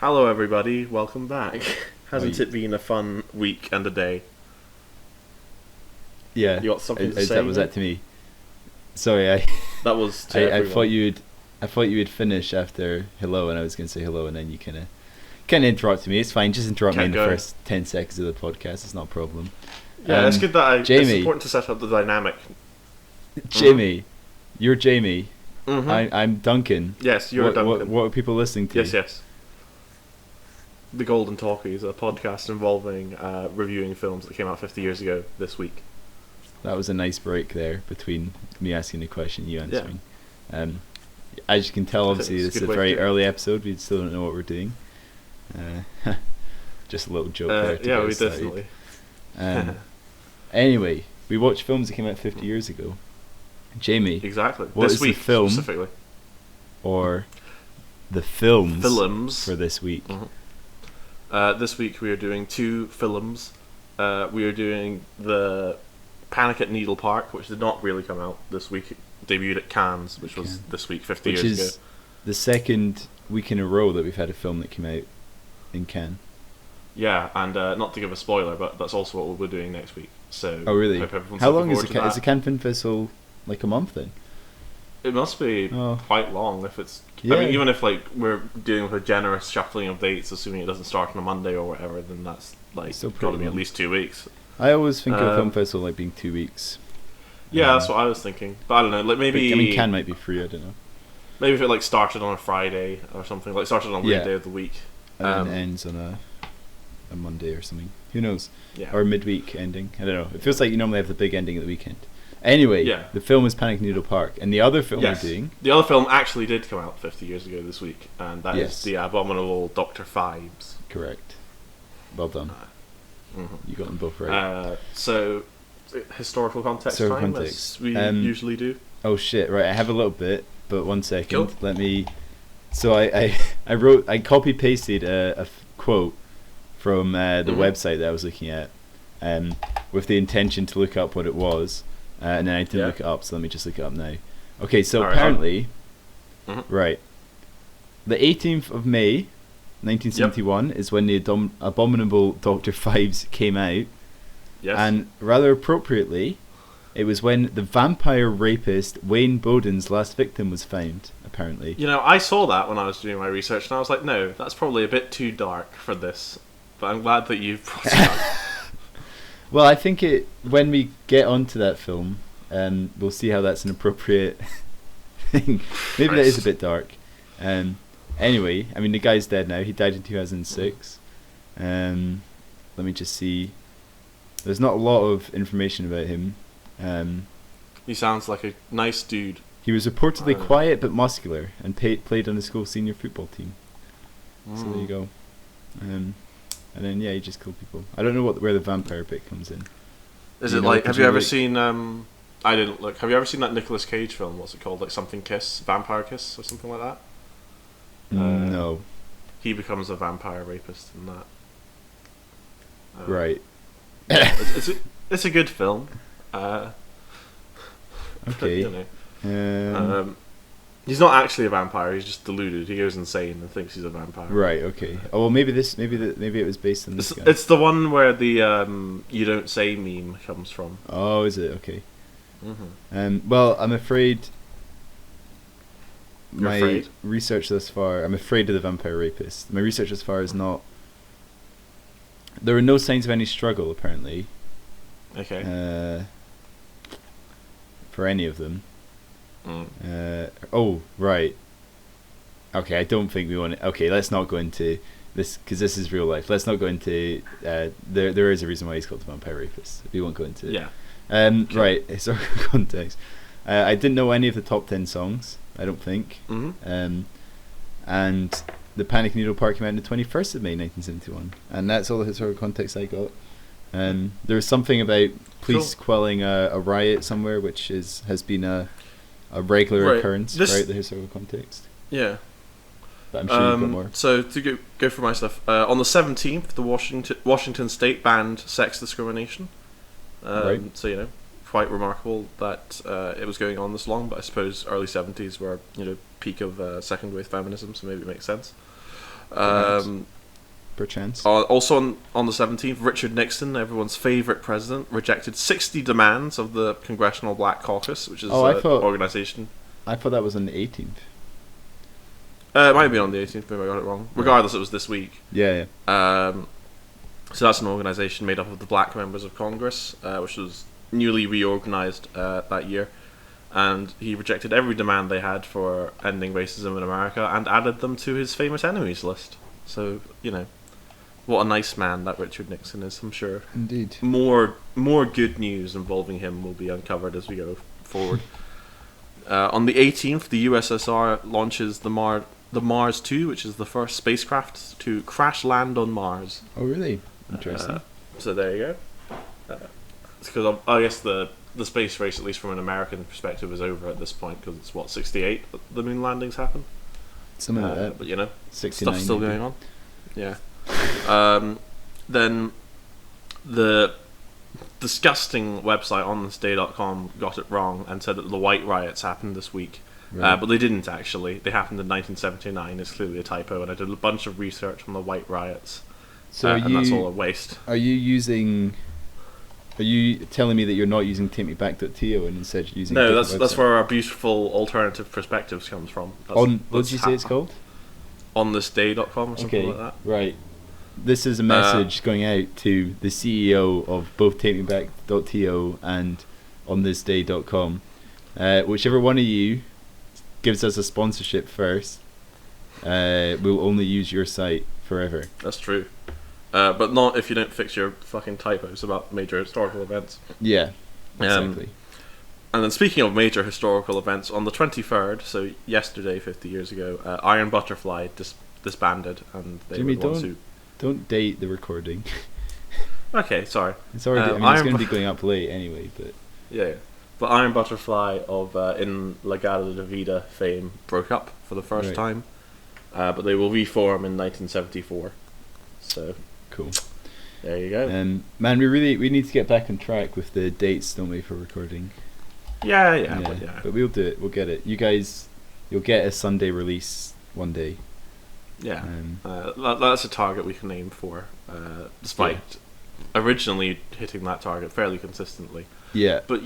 Hello everybody, welcome back. Hasn't Oh, it been a fun week and a day? Yeah. You got something to say? That was that to me. Sorry, That was to I everyone. thought you'd finish after hello, and I was going to say hello, and then you kind of interrupted me. It's fine. Just interrupt me in the first 10 seconds of the podcast. It's not a problem. Yeah, it's good that Jamie, it's important to set up the dynamic. Jamie, you're Jamie. Mm-hmm. I'm Duncan. Yes, you're Duncan. What are people listening to? Yes. The Golden Talkies, a podcast involving reviewing films that came out 50 years ago this week. That was a nice break there between me asking the question and you answering. As you can tell, obviously, this is a very early episode. We still don't know what we're doing. Just a little joke there. Yeah, we definitely. Anyway, we watched films that came out 50 years ago. Jamie, exactly. What this is week the film specifically, or the films for this week? Mm-hmm. This week we are doing two films. We are doing the Panic at Needle Park, which did not really come out this week. It debuted at Cannes, which was this week 50 years ago. Which is the second week in a row that we've had a film that came out in Cannes. Yeah, and not to give a spoiler, but that's also what we'll be doing next week. So, oh really? How long is the Cannes Film Festival? Like a month then? It must be quite long if it's. Yeah. I mean, even if like we're dealing with a generous shuffling of dates, assuming it doesn't start on a Monday or whatever, then that's like probably be at least 2 weeks. I always think of a film festival like being 2 weeks. Yeah, that's what I was thinking. But I don't know, like maybe. I mean, Cannes might be free. I don't know. Maybe if it like started on a Friday or something, like started on a weekday of the week, and then ends on a Monday or something. Who knows? Yeah. Or midweek ending. I don't know. It feels like you normally have the big ending at the weekend. Anyway, the film is Panic Needle Park, and the other film we're doing... The other film actually did come out 50 years ago this week, and that is the abominable Dr. Phibes. Correct. Well done. You got them both right. So, historical context as we usually do. Oh shit, right, I have a little bit, but 1 second. Cool. Let me... So I copy-pasted a quote from the website that I was looking at, with the intention to look up what it was. And then I didn't look it up, so let me just look it up now. Okay, so apparently, right, the 18th of May, 1971 is when the abominable Dr. Phibes came out. Yes. And rather appropriately, it was when the vampire rapist Wayne Bowden's last victim was found, apparently. You know, I saw that when I was doing my research, and I was like, no, that's probably a bit too dark for this. But I'm glad that you've brought it up. Well, I think when we get onto that film, we'll see how that's an appropriate thing. Maybe that is a bit dark. Anyway, I mean, the guy's dead now. He died in 2006. Let me just see. There's not a lot of information about him. He sounds like a nice dude. He was reportedly quiet but muscular and played on the school senior football team. So there you go. And then he just killed people. I don't know where the vampire bit comes in. Is it like? Have you ever seen? I didn't look. Have you ever seen that Nicolas Cage film? What's it called? Like something Kiss, Vampire Kiss, or something like that. No. He becomes a vampire rapist in that. Right. It's a good film. Okay. You know. He's not actually a vampire. He's just deluded. He goes insane and thinks he's a vampire. Right. Okay. Oh well, maybe it was based on this guy. It's the one where the "you don't say" meme comes from. Oh, is it? Okay. Well, I'm afraid. Research thus far. I'm afraid of the vampire rapist. My research thus far is not. There were no signs of any struggle, apparently. Okay. For any of them. Oh right. Okay, I don't think we want to. Okay, let's not go into this because this is real life. Let's not go into. There is a reason why he's called the vampire rapist. We won't go into it. Yeah. Okay. Right. Historical context. I didn't know any of the top 10 songs. I don't think. And the Panic Needle Park came out on the 21st of May 1971, and that's all the historical context I got. There was something about police quelling a riot somewhere, which has been a regular occurrence throughout the historical context. Yeah. But I'm sure you've got more. So to go for my stuff, on the 17th, the Washington State banned sex discrimination. Right. So quite remarkable that it was going on this long. But I suppose early 70s were peak of second wave feminism, so maybe it makes sense. Perchance. Also on the 17th, Richard Nixon, everyone's favourite president, rejected 60 demands of the Congressional Black Caucus, which is an organisation. I thought that was on the 18th. It might be on the 18th, maybe I got it wrong. Regardless, it was this week. Yeah. So that's an organisation made up of the black members of Congress, which was newly reorganised that year. And he rejected every demand they had for ending racism in America and added them to his famous enemies list. So, what a nice man that Richard Nixon is, I'm sure. Indeed. More good news involving him will be uncovered as we go forward. On the 18th, the USSR launches the Mars 2, which is the first spacecraft to crash land on Mars. Oh, really? Interesting. So there you go. Because I guess the space race, at least from an American perspective, is over at this point, because it's 68 that the moon landings happen. Something like that. But 69 stuff's still maybe. going on. Yeah. Then the disgusting website onthisday.com got it wrong and said that the White Riots happened this week. Right. But they didn't actually. They happened in 1979. It's clearly a typo, and I did a bunch of research on the White Riots. So and that's all a waste. Are you telling me that you're not using takemeback.to and instead using? No, that's where our beautiful alternative perspectives comes from. What did you say it's called? onthisday.com or something like that. Right. This is a message going out to the CEO of both takemeback.to and onthisday.com. Whichever one of you gives us a sponsorship first, we'll only use your site forever. That's true. But not if you don't fix your fucking typos about major historical events. Yeah, exactly. And then speaking of major historical events, on the 23rd, so yesterday, 50 years ago, Iron Butterfly disbanded, and they Jimmy, would want to... don't date the recording. Okay, sorry. It's already. It's going to be going up late anyway, but... Yeah. But Iron Butterfly of In Legado de Vida fame broke up for the first time, but they will reform in 1974. So... Cool. There you go. Man, we need to get back on track with the dates, don't we, for recording? Yeah. But we'll do it. We'll get it. You guys, you'll get a Sunday release one day. Yeah. That's a target we can aim for, despite originally hitting that target fairly consistently. Yeah. But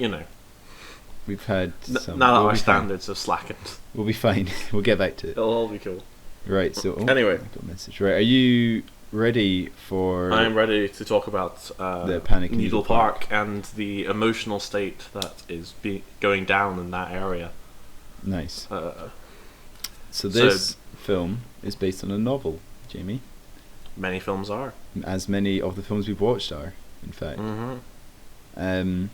we've had some. Now that our standards have slackened, we'll be fine. We'll get back to it. It'll all be cool. Right. So anyway, I got a message. Right. Are you ready for? I am ready to talk about the Panic in Needle Park and the emotional state that is going down in that area. Nice. So this film is based on a novel, Jamie. Many films are. As many of the films we've watched are, in fact. Mm-hmm.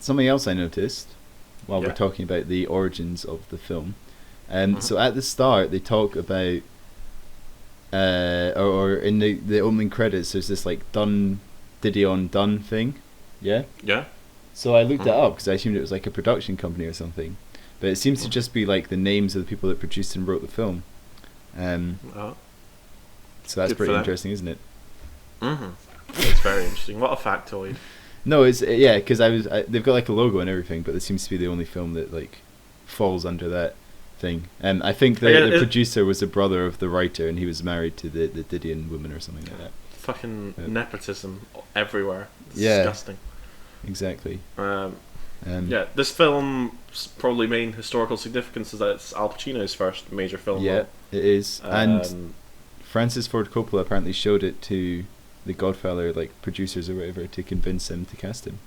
Something else I noticed while we're talking about the origins of the film. So at the start they talk about or in the opening credits there's this like Didion Dunn thing. Yeah? Yeah. So I looked it up because I assumed it was like a production company or something. But it seems to just be like the names of the people that produced and wrote the film. So that's pretty interesting, isn't it? Mm-hmm. That's very interesting. What a factoid. No, it's because they've got like a logo and everything, but this seems to be the only film that like falls under that thing. And I think the producer was the brother of the writer, and he was married to the Didion woman or something like that. Fucking nepotism everywhere. It's disgusting. Exactly. This film's probably main historical significance is that it's Al Pacino's first major film. Yeah, it is. And Francis Ford Coppola apparently showed it to the Godfather producers or whatever to convince him to cast him.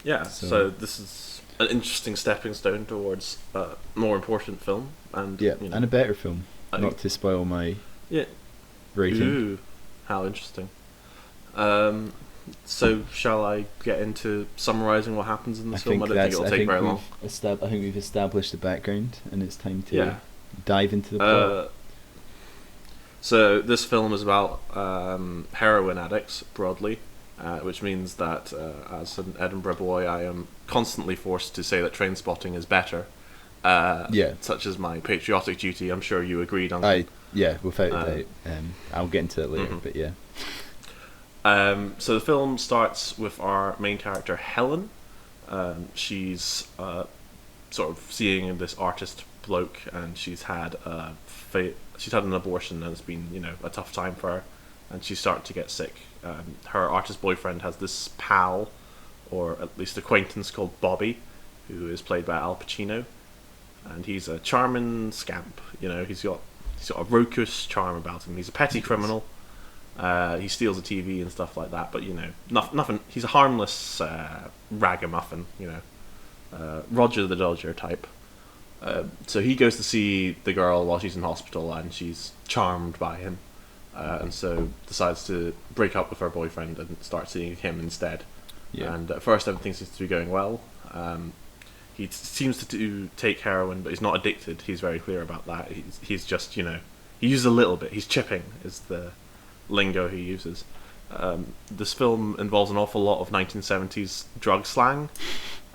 Yeah, so this is an interesting stepping stone towards a more important film and and a better film. Not to spoil my rating. Ooh, how interesting. So shall I get into summarising what happens in this film? I don't think it'll take very long. I think we've established the background, and it's time to dive into the plot. So this film is about heroin addicts broadly, which means that as an Edinburgh boy, I am constantly forced to say that Trainspotting is better. Such as my patriotic duty. I'm sure you agreed on. Without a doubt. I'll get into that later, but yeah. So the film starts with our main character Helen. She's sort of seeing this artist bloke, and she's had an abortion, and it's been a tough time for her, and she's starting to get sick. Her artist boyfriend has this pal, or at least acquaintance, called Bobby, who is played by Al Pacino, and he's a charming scamp. He's got a raucous charm about him. He's a petty criminal. He steals a TV and stuff like that, but nothing. He's a harmless ragamuffin. Roger the Dodger type. So he goes to see the girl while she's in hospital, and she's charmed by him, and so decides to break up with her boyfriend and start seeing him instead. Yeah. And at first everything seems to be going well. He seems to take heroin, but he's not addicted. He's very clear about that. He's just, he uses a little bit. He's chipping is the lingo he uses. This film involves an awful lot of 1970s drug slang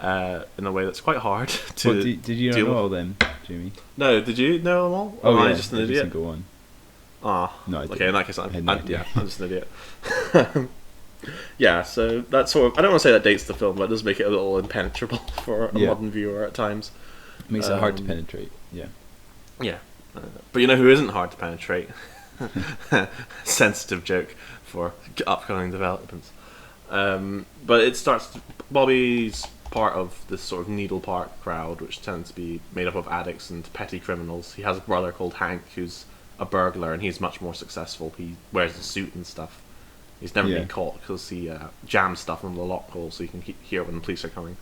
in a way that's quite hard to did you not know all them, Jamie? No, did you know them all? Oh, am yeah, I just an idiot? Single one. No, okay, in that case, I'm just an idiot. Yeah, so that's sort of, I don't want to say that dates the film, but it does make it a little impenetrable for a modern viewer at times. It makes it hard to penetrate, yeah. Yeah. But who isn't hard to penetrate? Sensitive joke for upcoming developments. But it starts, Bobby's part of this sort of Needle Park crowd, which tends to be made up of addicts and petty criminals. He has a brother called Hank, who's a burglar, and he's much more successful. He wears a suit and stuff. He's never been caught because he jams stuff on the lock hole so you can hear when the police are coming.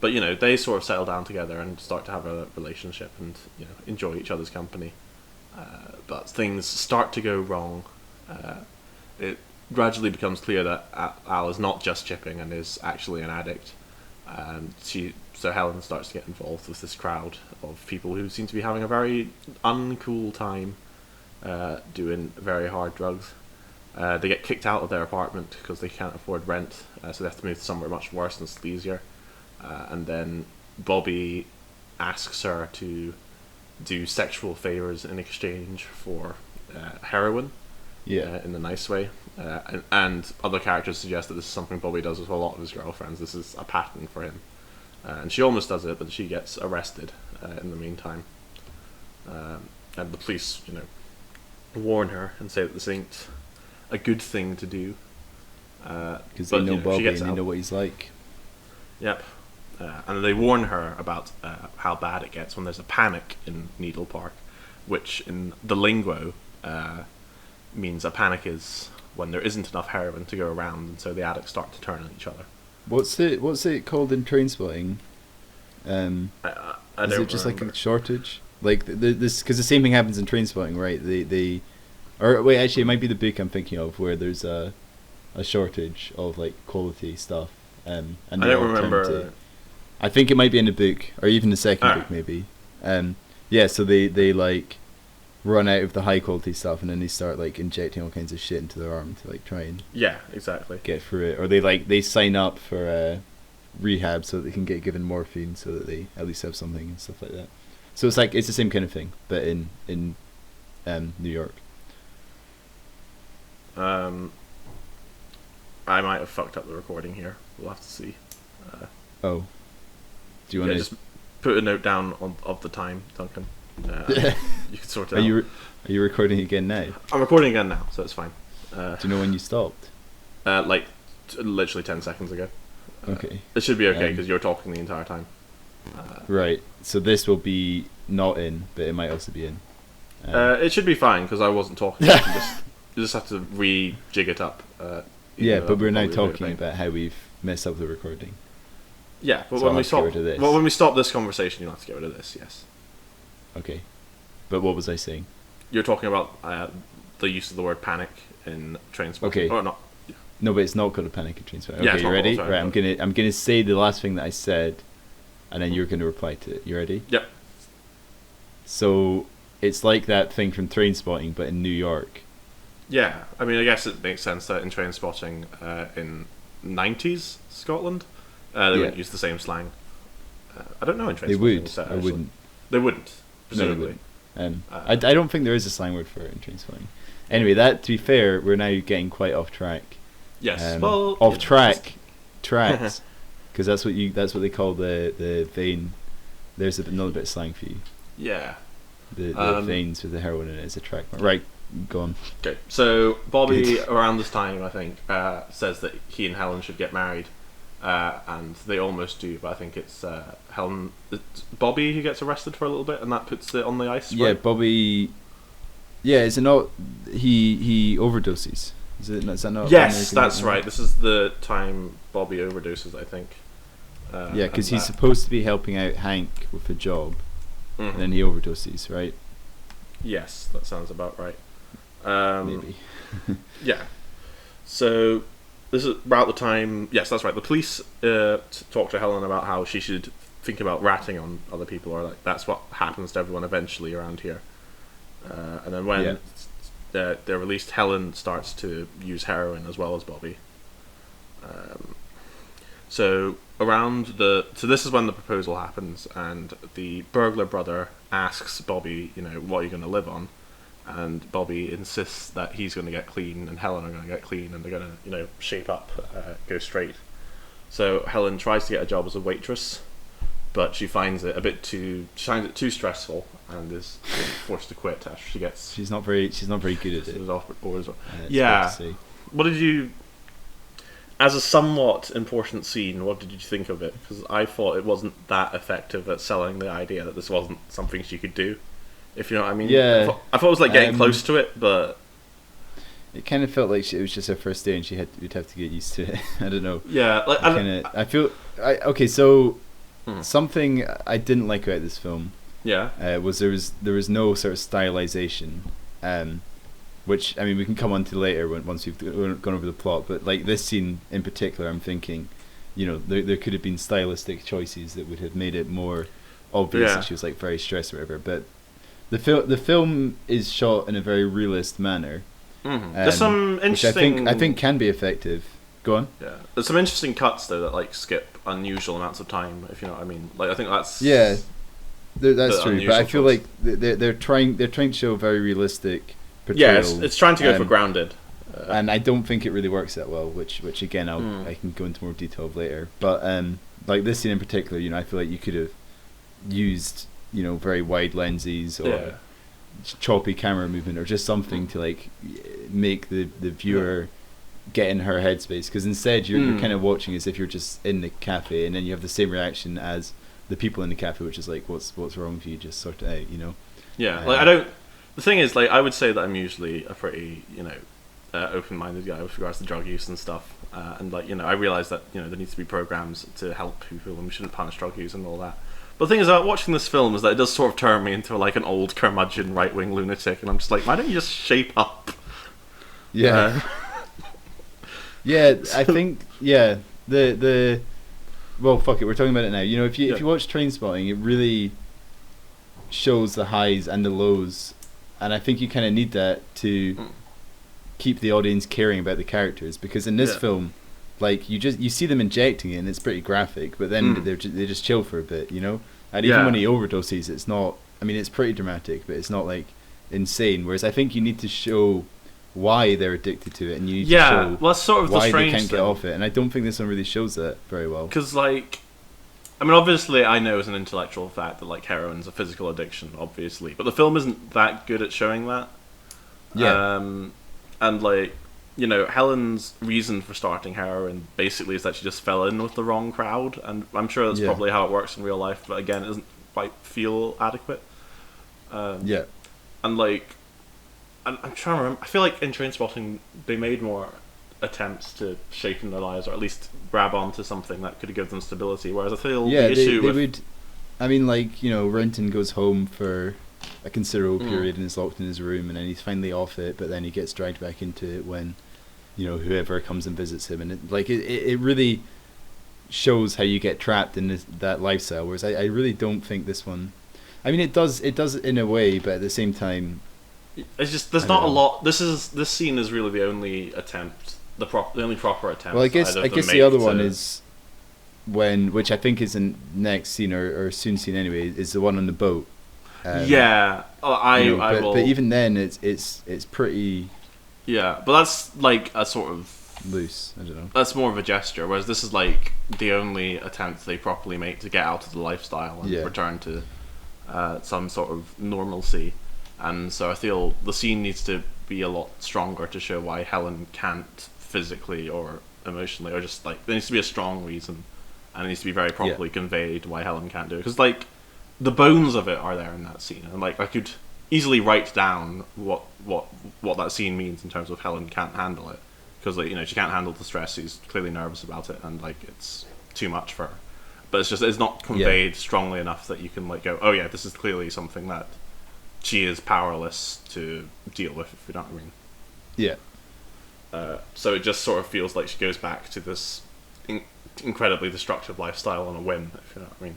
But they sort of settle down together and start to have a relationship and enjoy each other's company. But things start to go wrong. It gradually becomes clear that Al is not just chipping and is actually an addict. So Helen starts to get involved with this crowd of people who seem to be having a very uncool time doing very hard drugs. They get kicked out of their apartment because they can't afford rent, so they have to move to somewhere much worse and sleazier. And then Bobby asks her to do sexual favors in exchange for heroin, in a nice way. And other characters suggest that this is something Bobby does with a lot of his girlfriends. This is a pattern for him. And she almost does it, but she gets arrested in the meantime. And the police, warn her and say that this ain't a good thing to do. Because they know Bobby and they know what he's like. Yep. And they warn her about how bad it gets when there's a panic in Needle Park, which in the lingo means a panic is when there isn't enough heroin to go around, and so the addicts start to turn on each other. What's it called in Trainspotting? I is it just like a shortage? Like this, because the same thing happens in Trainspotting, right? Or wait, actually, it might be the book I'm thinking of where there's a shortage of like quality stuff. And I don't remember. I think it might be in the book, or even the second book, maybe. So they like run out of the high quality stuff, and then they start like injecting all kinds of shit into their arm to like try and exactly get through it. Or they sign up for rehab so that they can get given morphine so that they at least have something and stuff like that. So it's the same kind of thing, but in New York. I might have fucked up the recording here. We'll have to see. Do you want to just put a note down of the time, Duncan? You can sort it out. Are you recording again now? I'm recording again now, so it's fine. Do you know when you stopped? Literally 10 seconds ago. Okay. It should be okay because you're talking the entire time. Right. So this will be not in, but it might also be in. It should be fine because I wasn't talking. You just have to rejig it up. But we're now talking about how we've messed up the recording. Yeah, but so when we stop this conversation, you'll have to get rid of this. Yes. Okay. But what was I saying? You're talking about the use of the word panic in Trainspotting. Okay. Or not. Yeah. No, but it's not called a panic in Trainspotting. Okay, you ready? Right, I'm gonna say the last thing that I said, and then you're gonna reply to it. You ready? Yep. So it's like that thing from Trainspotting, but in New York. Yeah, I mean, I guess it makes sense that in Trainspotting in 90s Scotland, they wouldn't use the same slang. I don't know in Trainspotting. They would. I wouldn't. They wouldn't. Presumably. No, I don't think there is a slang word for it in Trainspotting. Anyway, to be fair, we're now getting quite off track. Yes. Tracks, because because that's what they call the vein. There's another bit of slang for you. Yeah. The veins with the heroin in it is a track mark. Right, go on. Okay, so Bobby around this time, I think, says that he and Helen should get married, and they almost do. But I think it's it's Bobby who gets arrested for a little bit, and that puts it on the ice. Yeah, right? Bobby. Yeah, is it not? He overdoses. Is that not? Yes, that's right. This is the time Bobby overdoses, I think. Yeah, because he's supposed to be helping out Hank with a job, and then he overdoses, right? Yes, that sounds about right. Maybe. Yeah. So this is about the time. Yes, that's right. The police talk to Helen about how she should think about ratting on other people, or like that's what happens to everyone eventually around here. And then when they're released, Helen starts to use heroin as well as Bobby. So this is when the proposal happens, and the burglar brother asks Bobby, what are you going to live on? And Bobby insists that he's going to get clean, and Helen are going to get clean, and they're going to, shape up, go straight. So Helen tries to get a job as a waitress, but she finds it too stressful, and is forced to quit after she gets. She's not very good at it. Yeah. What did you? As a somewhat important scene, what did you think of it? Because I thought it wasn't that effective at selling the idea that this wasn't something she could do. If you know what I mean. Yeah. I thought it was like getting close to it, but it kind of felt like it was just her first day, and we'd have to get used to it. I don't know. Yeah. Something I didn't like about this film. Yeah. Was there was no sort of stylization, which I mean we can come on to later once we've gone over the plot. But like this scene in particular, I'm thinking, there could have been stylistic choices that would have made it more obvious that she was like very stressed or whatever. But the film is shot in a very realist manner. There's some interesting, which I think can be effective. Go on. Yeah, there's some interesting cuts though that like skip unusual amounts of time. If you know what I mean. Like I think that's that's true. But I feel like they're trying to show a very realistic portrayal. Yeah, it's trying to go for grounded. And I don't think it really works that well. Which again I can go into more detail later. But like this scene in particular, I feel like you could have used very wide lenses or choppy camera movement or just something to like make the viewer get in her headspace, because instead you're kind of watching as if you're just in the cafe, and then you have the same reaction as the people in the cafe, which is like what's wrong with you, just sort it out. Like the thing is, like, I would say that I'm usually a pretty open-minded guy with regards to drug use and stuff, and like I realize that there needs to be programs to help people and we shouldn't punish drug use and all that. But the thing is about watching this film is that it does sort of turn me into like an old curmudgeon right-wing lunatic, and I'm just like, why don't you just shape up? Yeah. I think the well, fuck it, we're talking about it now. If you watch Trainspotting, it really shows the highs and the lows, and I think you kind of need that to keep the audience caring about the characters, because in this film, like you see them injecting it and it's pretty graphic, but then they just chill for a bit, and even when he overdoses, it's not. I mean, it's pretty dramatic, but it's not like insane. Whereas I think you need to show why they're addicted to it, and you need to show that's sort of why the strange they can't thing. Get off it. And I don't think this one really shows that very well. Because like, I mean, obviously, I know as an intellectual fact that like heroin's a physical addiction, obviously, but the film isn't that good at showing that. Yeah. And like, Helen's reason for starting heroin basically is that she just fell in with the wrong crowd, and I'm sure that's probably how it works in real life, but again, it doesn't quite feel adequate. And like, I'm trying to remember, I feel like in Trainspotting they made more attempts to shape in their lives, or at least grab onto something that could give them stability, whereas I feel the issue they would. I mean, like, Renton goes home for a considerable period and is locked in his room, and then he's finally off it, but then he gets dragged back into it when whoever comes and visits him, and it really shows how you get trapped in that lifestyle, whereas I really don't think this one, I mean, it does in a way, but at the same time it's just there's not a lot. This scene is really the only attempt, the only proper attempt. Well, I guess the other one is which I think is the next scene or soon scene anyway, is the one on the boat. But even then it's pretty. Yeah, but that's like a sort of loose. I don't know. That's more of a gesture, whereas this is like the only attempt they properly make to get out of the lifestyle and return to some sort of normalcy. And so I feel the scene needs to be a lot stronger to show why Helen can't physically or emotionally, or just like there needs to be a strong reason, and it needs to be very properly conveyed why Helen can't do it. Because like the bones of it are there in that scene, and like I could easily write down what that scene means in terms of Helen can't handle it, because like, you know, she can't handle the stress. She's clearly nervous about it, and like it's too much for her. But it's not conveyed strongly enough that you can like go, oh yeah, this is clearly something that she is powerless to deal with, if you know what I mean. Yeah. So it just sort of feels like she goes back to this incredibly destructive lifestyle on a whim, if you know what I mean.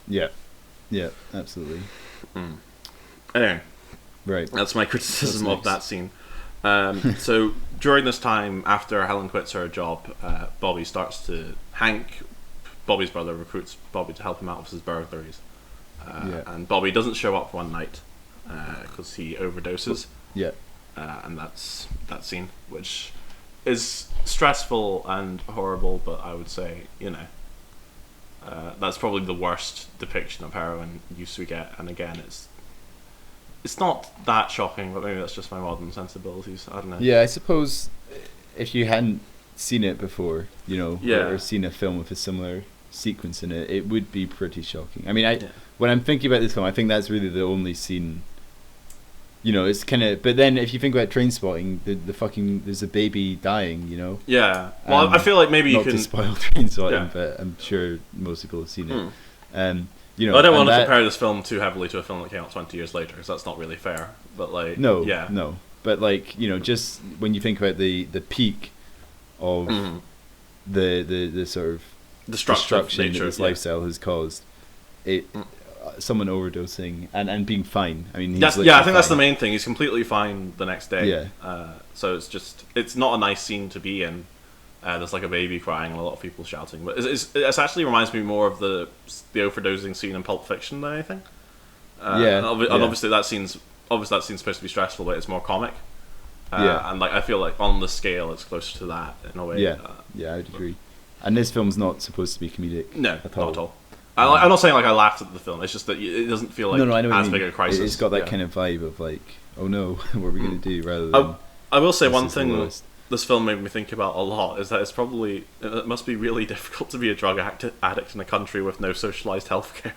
Yeah. Yeah, absolutely. Anyway, right. That's my criticism of that scene. So during this time, after Helen quits her job, Bobby's brother recruits Bobby to help him out with his burglaries. And Bobby doesn't show up one night because he overdoses. Yeah. And that's that scene, which is stressful and horrible, but I would say, you know, that's probably the worst depiction of heroin use we get. And again, it's not that shocking, but maybe that's just my modern sensibilities. I don't know. Yeah, I suppose if you hadn't seen it before, you know, or seen a film with a similar sequence in it, it would be pretty shocking. I mean, when I'm thinking about this film, I think that's really the only scene. You know, it's kind of. But then, if you think about Trainspotting, the fucking there's a baby dying. You know. Yeah. Well, I feel like maybe you can. Not to spoil Trainspotting, but I'm sure most people have seen it. You know, I don't want to compare this film too heavily to a film that came out 20 years later, because that's not really fair. But like, no. But like, you know, just when you think about the peak of the sort of destruction that this lifestyle has caused, someone overdosing and being fine. I mean, I think that's the main thing. He's completely fine the next day. Yeah. So it's not a nice scene to be in. There's like a baby crying and a lot of people shouting, but it actually reminds me more of the overdosing scene in Pulp Fiction than anything. And obviously that scene's supposed to be stressful, but it's more comic. And like I feel like on the scale it's closer to that in a way. Yeah, I'd agree. And this film's not supposed to be comedic. No, not at all. I'm not saying like I laughed at the film. It's just that it doesn't feel like as big a crisis. It's got that kind of vibe of like, oh no, what are we going to do? Rather than I will say one thing this film made me think about a lot is that it must be really difficult to be a drug addict in a country with no socialised healthcare.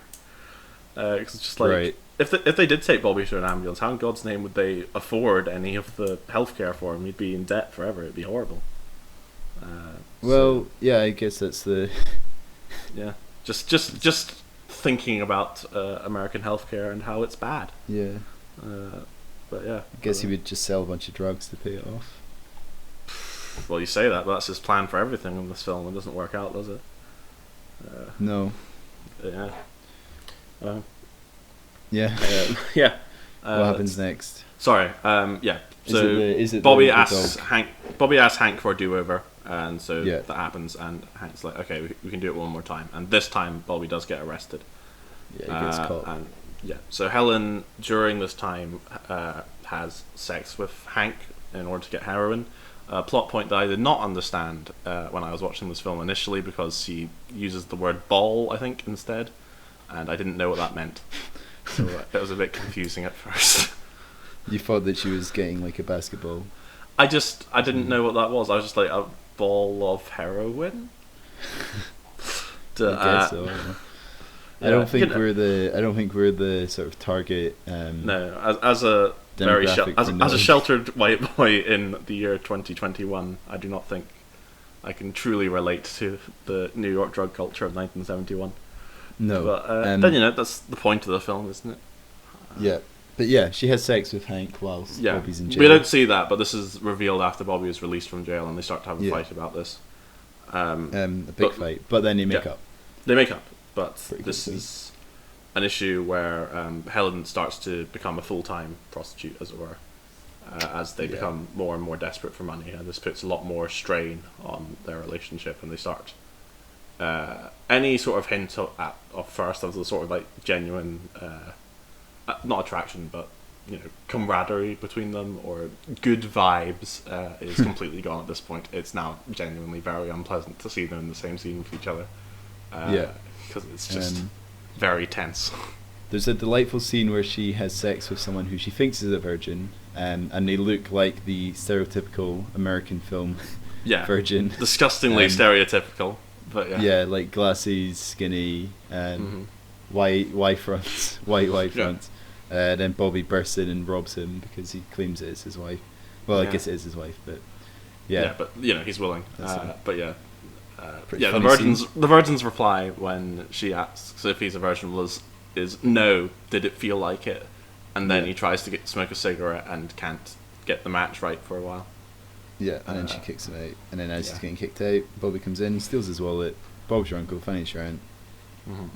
Because it's just like if they did take Bobby to an ambulance, how in God's name would they afford any of the healthcare for him? He'd be in debt forever. It'd be horrible. I guess that's the just thinking about American healthcare and how it's bad. Yeah. But yeah, I guess he would just sell a bunch of drugs to pay it off. Well, you say that, but that's his plan for everything in this film. It doesn't work out, does it? No. Yeah. Yeah. What happens next? Sorry. Yeah. So is it Bobby asks Hank for a do-over, and so that happens. And Hank's like, "Okay, we can do it one more time." And this time, Bobby does get arrested. Yeah, he gets caught. And so Helen during this time has sex with Hank in order to get heroin. Plot point that I did not understand when I was watching this film initially, because he uses the word ball, I think, instead, and I didn't know what that meant. So it was a bit confusing at first. You thought that she was getting like a basketball? I didn't know what that was. I was just like, a ball of heroin? I guess so. I don't think we're the sort of target. No, as a sheltered white boy in the year 2021, I do not think I can truly relate to the New York drug culture of 1971. No, but then that's the point of the film, isn't it? But she has sex with Hank whilst Bobby's in jail. We don't see that, but this is revealed after Bobby is released from jail, and they start to have a fight about this. A big fight, but then they make up. They make up, but this is an issue where Helen starts to become a full-time prostitute, as it were, as they become more and more desperate for money, and this puts a lot more strain on their relationship, and they start any sort of hint of first of the sort of like genuine not attraction, but camaraderie between them or good vibes is completely gone at this point. It's now genuinely very unpleasant to see them in the same scene with each other. Because it's just very tense. There's a delightful scene where she has sex with someone who she thinks is a virgin, and they look like the stereotypical American film virgin. Disgustingly stereotypical, but yeah, like glasses, skinny, white fronts, white fronts. Then Bobby bursts in and robs him because he claims it is his wife. Well, I guess it is his wife, but but he's willing. But the virgin's reply when she asks if he's a virgin is no. Did it feel like it? And then he tries to smoke a cigarette and can't get the match right for a while. Yeah, and then she kicks him out. And then as he's getting kicked out, Bobby comes in, steals his wallet. Bob's your uncle, finance your aunt.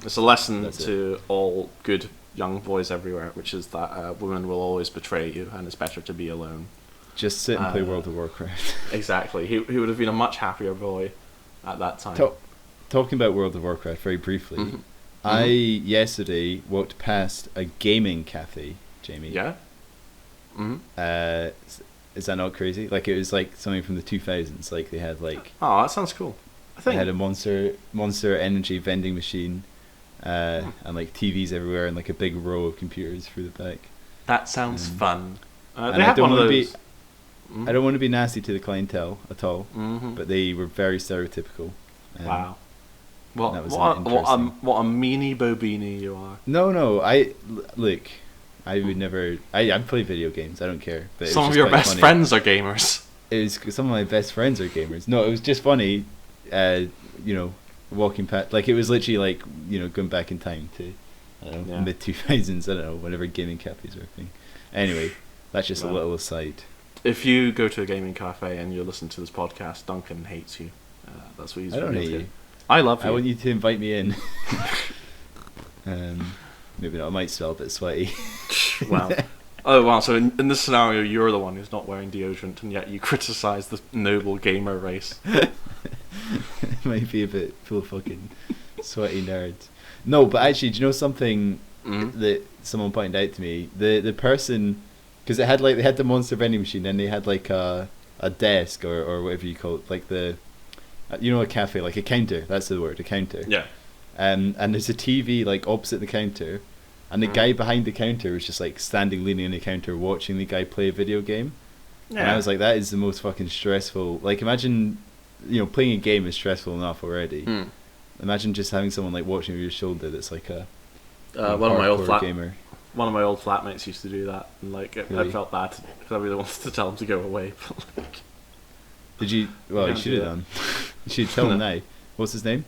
It's a lesson to all good young boys everywhere, which is that women will always betray you, and it's better to be alone. Just sit and play World of Warcraft. Exactly. He would have been a much happier boy at that time. Talking about World of Warcraft very briefly, I yesterday walked past a gaming cafe, Jamie. Yeah? Is that not crazy? Like, it was like something from the 2000s. Like, they had like... Oh, that sounds cool. They had a Monster Energy vending machine, and like TVs everywhere, and like a big row of computers through the back. That sounds fun. They have one of those. I don't want to be nasty to the clientele at all, but they were very stereotypical. Wow. What a meanie bobini you are. No, look, I would never. I play video games. I don't care. But some of your best friends are gamers. Some of my best friends are gamers. No, it was just funny. Walking past, like, it was literally like, going back in time to mid 2000s. I don't know, whenever gaming cafes were a thing. Anyway, that's just a little aside. If you go to a gaming cafe and you listen to this podcast, Duncan hates you. That's what he's. I don't hate you. I love you. I want you to invite me in. Maybe not. I might smell a bit sweaty. Wow. Oh wow! So in this scenario, you're the one who's not wearing deodorant, and yet you criticise the noble gamer race. It might be a bit full of fucking sweaty nerds. No, but actually, do you know something that someone pointed out to me? The person, because they had the monster vending machine, and they had like a desk or whatever you call it, like a cafe, like a counter. That's the word, a counter. Yeah. And there's a TV like opposite the counter. And the guy behind the counter was just like standing leaning on the counter watching the guy play a video game. Yeah. And I was like, that is the most fucking stressful. Like, imagine, playing a game is stressful enough already. Imagine just having someone like watching over your shoulder that's like a one of my old gamer. One of my old flatmates used to do that, and like really? I felt bad because I really wanted to tell him to go away. But, like, did you? Well, you should have done. You should tell him now. What's his name?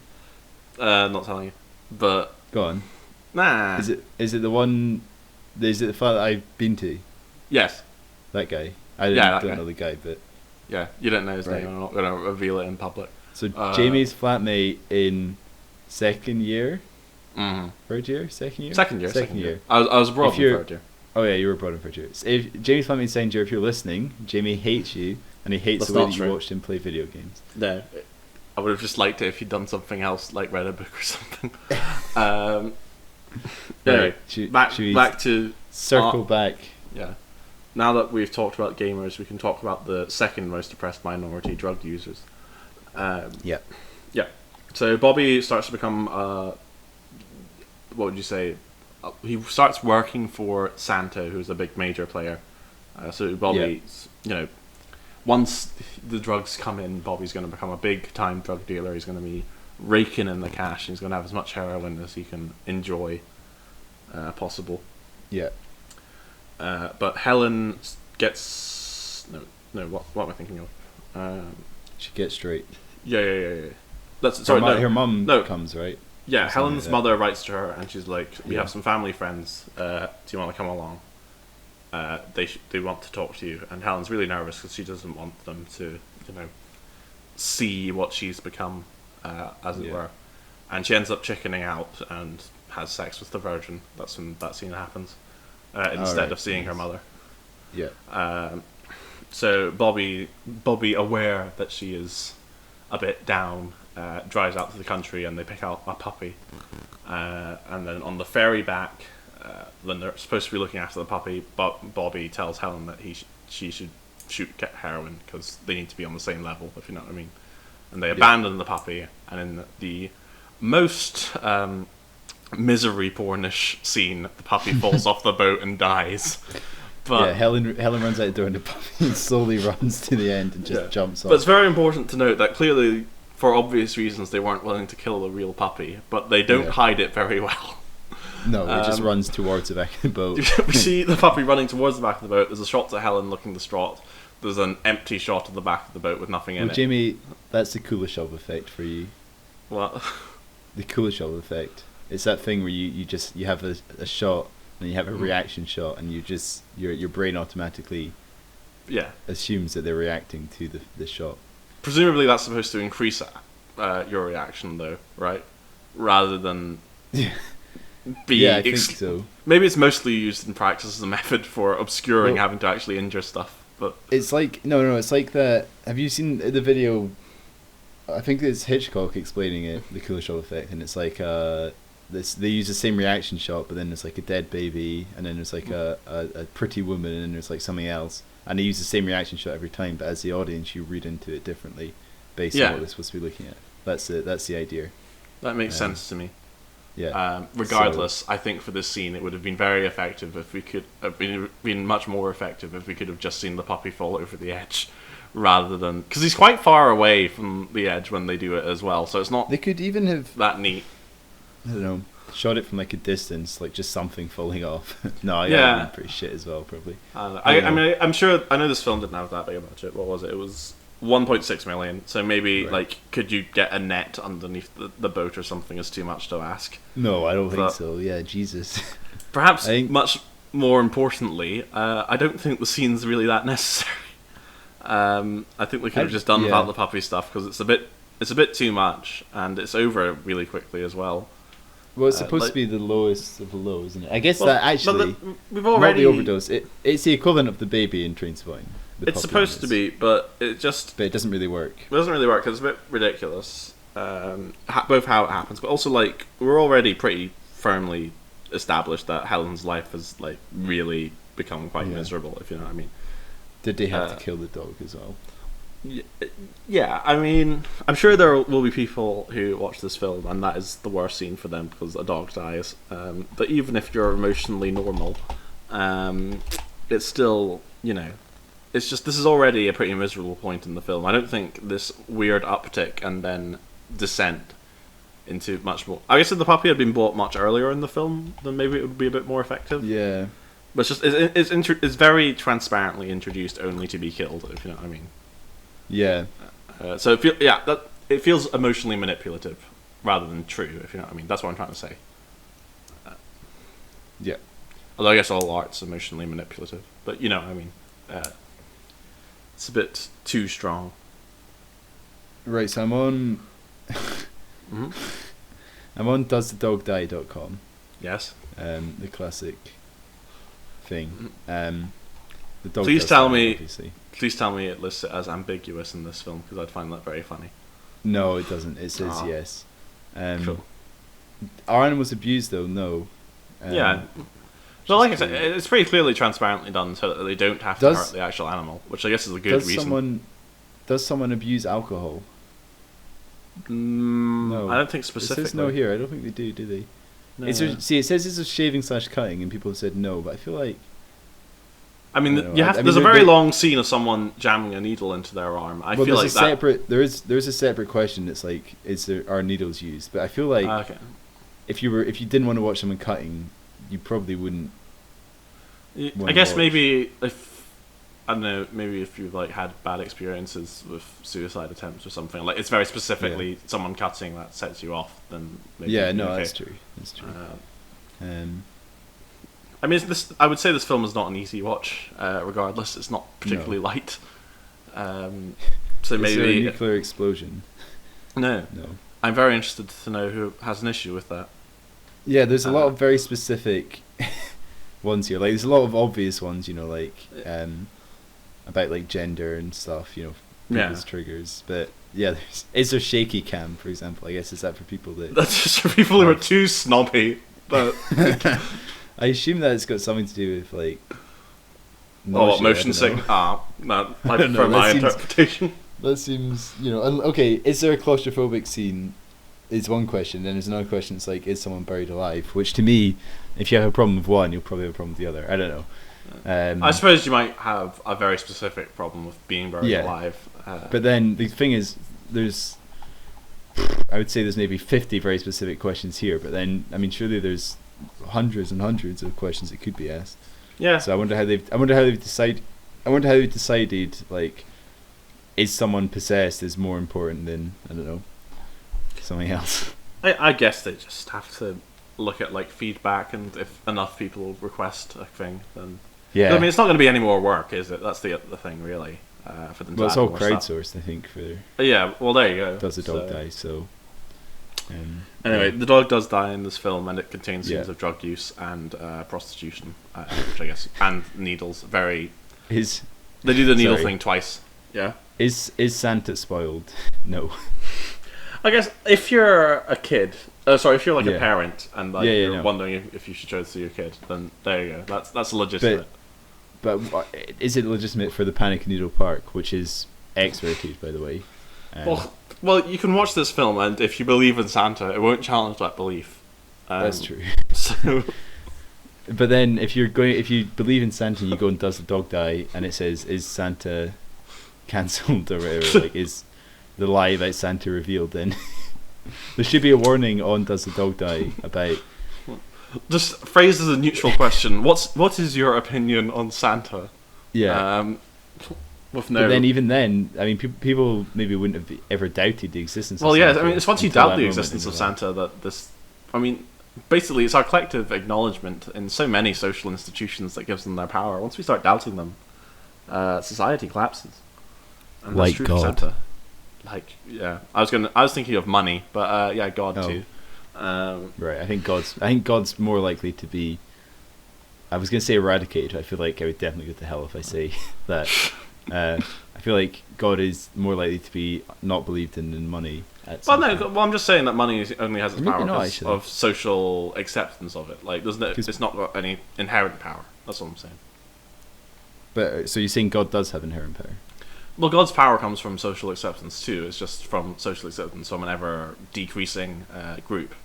Not telling you, but go on. Nah. Is it the one? Is it the fella that I've been to? Yes. That guy. I don't know the guy, but yeah, you don't know his name. I'm not going to reveal it in public. So Jamie's flatmate in second year, third year, second year, second year. I was abroad in third year. Oh yeah, you were abroad in third year. So if Jamie's flatmate in second year, if you're listening, Jamie hates you, and he hates the way that you watched him play video games. No. I would have just liked it if you'd done something else, like read a book or something. Anyway, back to... Circle back. Yeah. Now that we've talked about gamers, we can talk about the second most oppressed minority, drug users. Yeah. So Bobby starts to become... what would you say? He starts working for Santa, who's a big major player. So Bobby, once the drugs come in, Bobby's going to become a big-time drug dealer. He's going to be raking in the cash. He's going to have as much heroin as he can enjoy possible. Yeah. But Helen gets... No, what am I thinking of? She gets straight. Yeah. Her mum comes, right? Yeah, Helen's mother writes to her, and she's like, we have some family friends. Do you want to come along? They want to talk to you, and Helen's really nervous because she doesn't want them to, see what she's become, as it were. And she ends up chickening out and has sex with the Virgin. That's when that scene happens, instead of seeing her mother. Yeah. So Bobby, aware that she is a bit down, drives out to the country, and they pick out a puppy. And then on the ferry back, when they're supposed to be looking after the puppy, Bobby tells Helen that she should shoot heroin because they need to be on the same level, if you know what I mean. And they abandon the puppy, and in the most misery pornish scene, the puppy falls off the boat and dies. But Helen runs out the door and the puppy slowly runs to the end and just jumps off. But it's very important to note that clearly, for obvious reasons, they weren't willing to kill the real puppy, but they don't hide it very well. No, it just runs towards the back of the boat. We see the puppy running towards the back of the boat. There's a shot to Helen looking distraught. There's an empty shot of the back of the boat with nothing in it. Jamie, that's the Kuleshov effect for you. What? The Kuleshov effect. It's that thing where you have a shot and you have a reaction shot, and your brain automatically assumes that they're reacting to the shot. Presumably that's supposed to increase your reaction, though, right? Rather than be... I think so. Maybe it's mostly used in practice as a method for obscuring having to actually injure stuff. But it's like it's like that. Have you seen the video? I think it's Hitchcock explaining it, the Kuleshov effect, and it's like they use the same reaction shot, but then there's like a dead baby, and then there's like a pretty woman, and then there's like something else, and they use the same reaction shot every time, but as the audience you read into it differently based on what they're supposed to be looking at. That's the idea. That makes sense to me. Yeah. Regardless, I think for this scene it would have been very effective if we could have been much more effective if we could have just seen the puppy fall over the edge, rather than, because he's quite far away from the edge when they do it as well. So it's not. They could even have that neat. I don't know. Shot it from like a distance, like just something falling off. No, yeah, pretty shit as well, probably. I mean, I'm sure. I know this film didn't have that big a budget. What was it? It was 1.6 million. So maybe like, could you get a net underneath the boat or something? Is too much to ask. No, I don't think so. Yeah, Jesus. Perhaps much more importantly, I don't think the scene's really that necessary. I think we could have just done without the puppy stuff because it's a bit too much, and it's over really quickly as well. Well, it's supposed to be the lowest of the low, isn't it? I guess that actually, we've already not the overdose. It's the equivalent of the baby in Trainspotting. It's supposed to be, but it doesn't really work. It doesn't really work because it's a bit ridiculous. Both how it happens, but also like we're already pretty firmly established that Helen's life has like really become quite miserable, if you know what I mean. Did they have to kill the dog as well? Yeah, I mean, I'm sure there will be people who watch this film and that is the worst scene for them because a dog dies. But even if you're emotionally normal, it's still, it's just, this is already a pretty miserable point in the film. I don't think this weird uptick and then descent into much more... I guess if the puppy had been bought much earlier in the film, then maybe it would be a bit more effective. Yeah. But it's very transparently introduced only to be killed, if you know what I mean. Yeah. So it feels emotionally manipulative rather than true, if you know what I mean. That's what I'm trying to say. Yeah. Although I guess all art's emotionally manipulative, but you know what I mean. It's a bit too strong. Right, so I'm on. I'm on doesthedogdie.com. Yes. The classic thing. The dog Please tell die, me. obviously. Please tell me it lists it as ambiguous in this film because I'd find that very funny. No, it doesn't. It says yes. Cool. Are animals abused though? No. Yeah. Well, like I said, it's pretty clearly transparently done so that they don't have to hurt the actual animal, which I guess is a good reason. Does someone abuse alcohol? No. I don't think specifically. It says no here. I don't think they do they? No. It says it's a shaving/cutting, and people have said no, but I feel like... I mean, there's a very long scene of someone jamming a needle into their arm. I feel like there's a separate question that's like, are needles used? But I feel like if you didn't want to watch someone cutting, you probably wouldn't. I guess maybe if you've like had bad experiences with suicide attempts or something, like it's very specifically someone cutting that sets you off, then maybe that's true. That's true. I mean, I would say this film is not an easy watch. Regardless, it's not particularly light. So maybe is there a nuclear explosion? No. I'm very interested to know who has an issue with that. Yeah, there's a lot of very specific ones here. Like, there's a lot of obvious ones, like about like gender and stuff. People's triggers. But yeah, is there shaky cam, for example? I guess is that for people that... That's just for people who are too snobby. But I assume that it's got something to do with like. What motion sickness? No, for my interpretation. That seems, okay. Is there a claustrophobic scene? Is one question. Then there's another question. It's like, is someone buried alive? Which to me, if you have a problem with one, you'll probably have a problem with the other. I don't know. I suppose you might have a very specific problem with being buried alive. But then the thing is, I would say there's maybe 50 very specific questions here. But then, I mean, surely there's hundreds and hundreds of questions that could be asked. Yeah. So I wonder how they've decided like, is someone possessed is more important than, I don't know, something else. I guess they just have to look at like feedback, and if enough people request a thing, then I mean, it's not going to be any more work, is it? That's the thing, really. For them. Well, it's all crowdsourced, I think. Yeah. Well, there you go. Does the dog die? So. Anyway, the dog does die in this film, and it contains scenes of drug use and prostitution, which I guess, and needles. They do the needle thing twice. Yeah. Is Santa spoiled? No. I guess if you're a kid, if you're like a parent and like you're wondering if you should show this to your kid, then there you go. That's legitimate. But is it legitimate for the Panic at Needle Park, which is X-rated, by the way? Well, you can watch this film, and if you believe in Santa, it won't challenge that belief. That's true. So, but then if you believe in Santa, and you go and does the dog die, and it says, "Is Santa cancelled?" or whatever, like, is the lie about Santa revealed? Then there should be a warning on "Does the dog die?" about. Just phrased as a neutral question. What is your opinion on Santa? Yeah. With no. But then, even then, I mean, people maybe wouldn't have ever doubted the existence. Well, of Santa. I mean, it's once you doubt the existence of Santa that this. I mean, basically, it's our collective acknowledgement in so many social institutions that gives them their power. Once we start doubting them, society collapses. And like that's true God. for Santa. I was thinking of money, but God too. Right, I think God's more likely to be. I was going to say eradicated. I feel like I would definitely go to hell if I say that. I feel like God is more likely to be not believed in than money. I'm just saying that money only has its power because not, of social acceptance of it. Like, it's not got any inherent power. That's what I'm saying. But so you're saying God does have inherent power? Well, God's power comes from social acceptance too. It's just from social acceptance from an ever decreasing group,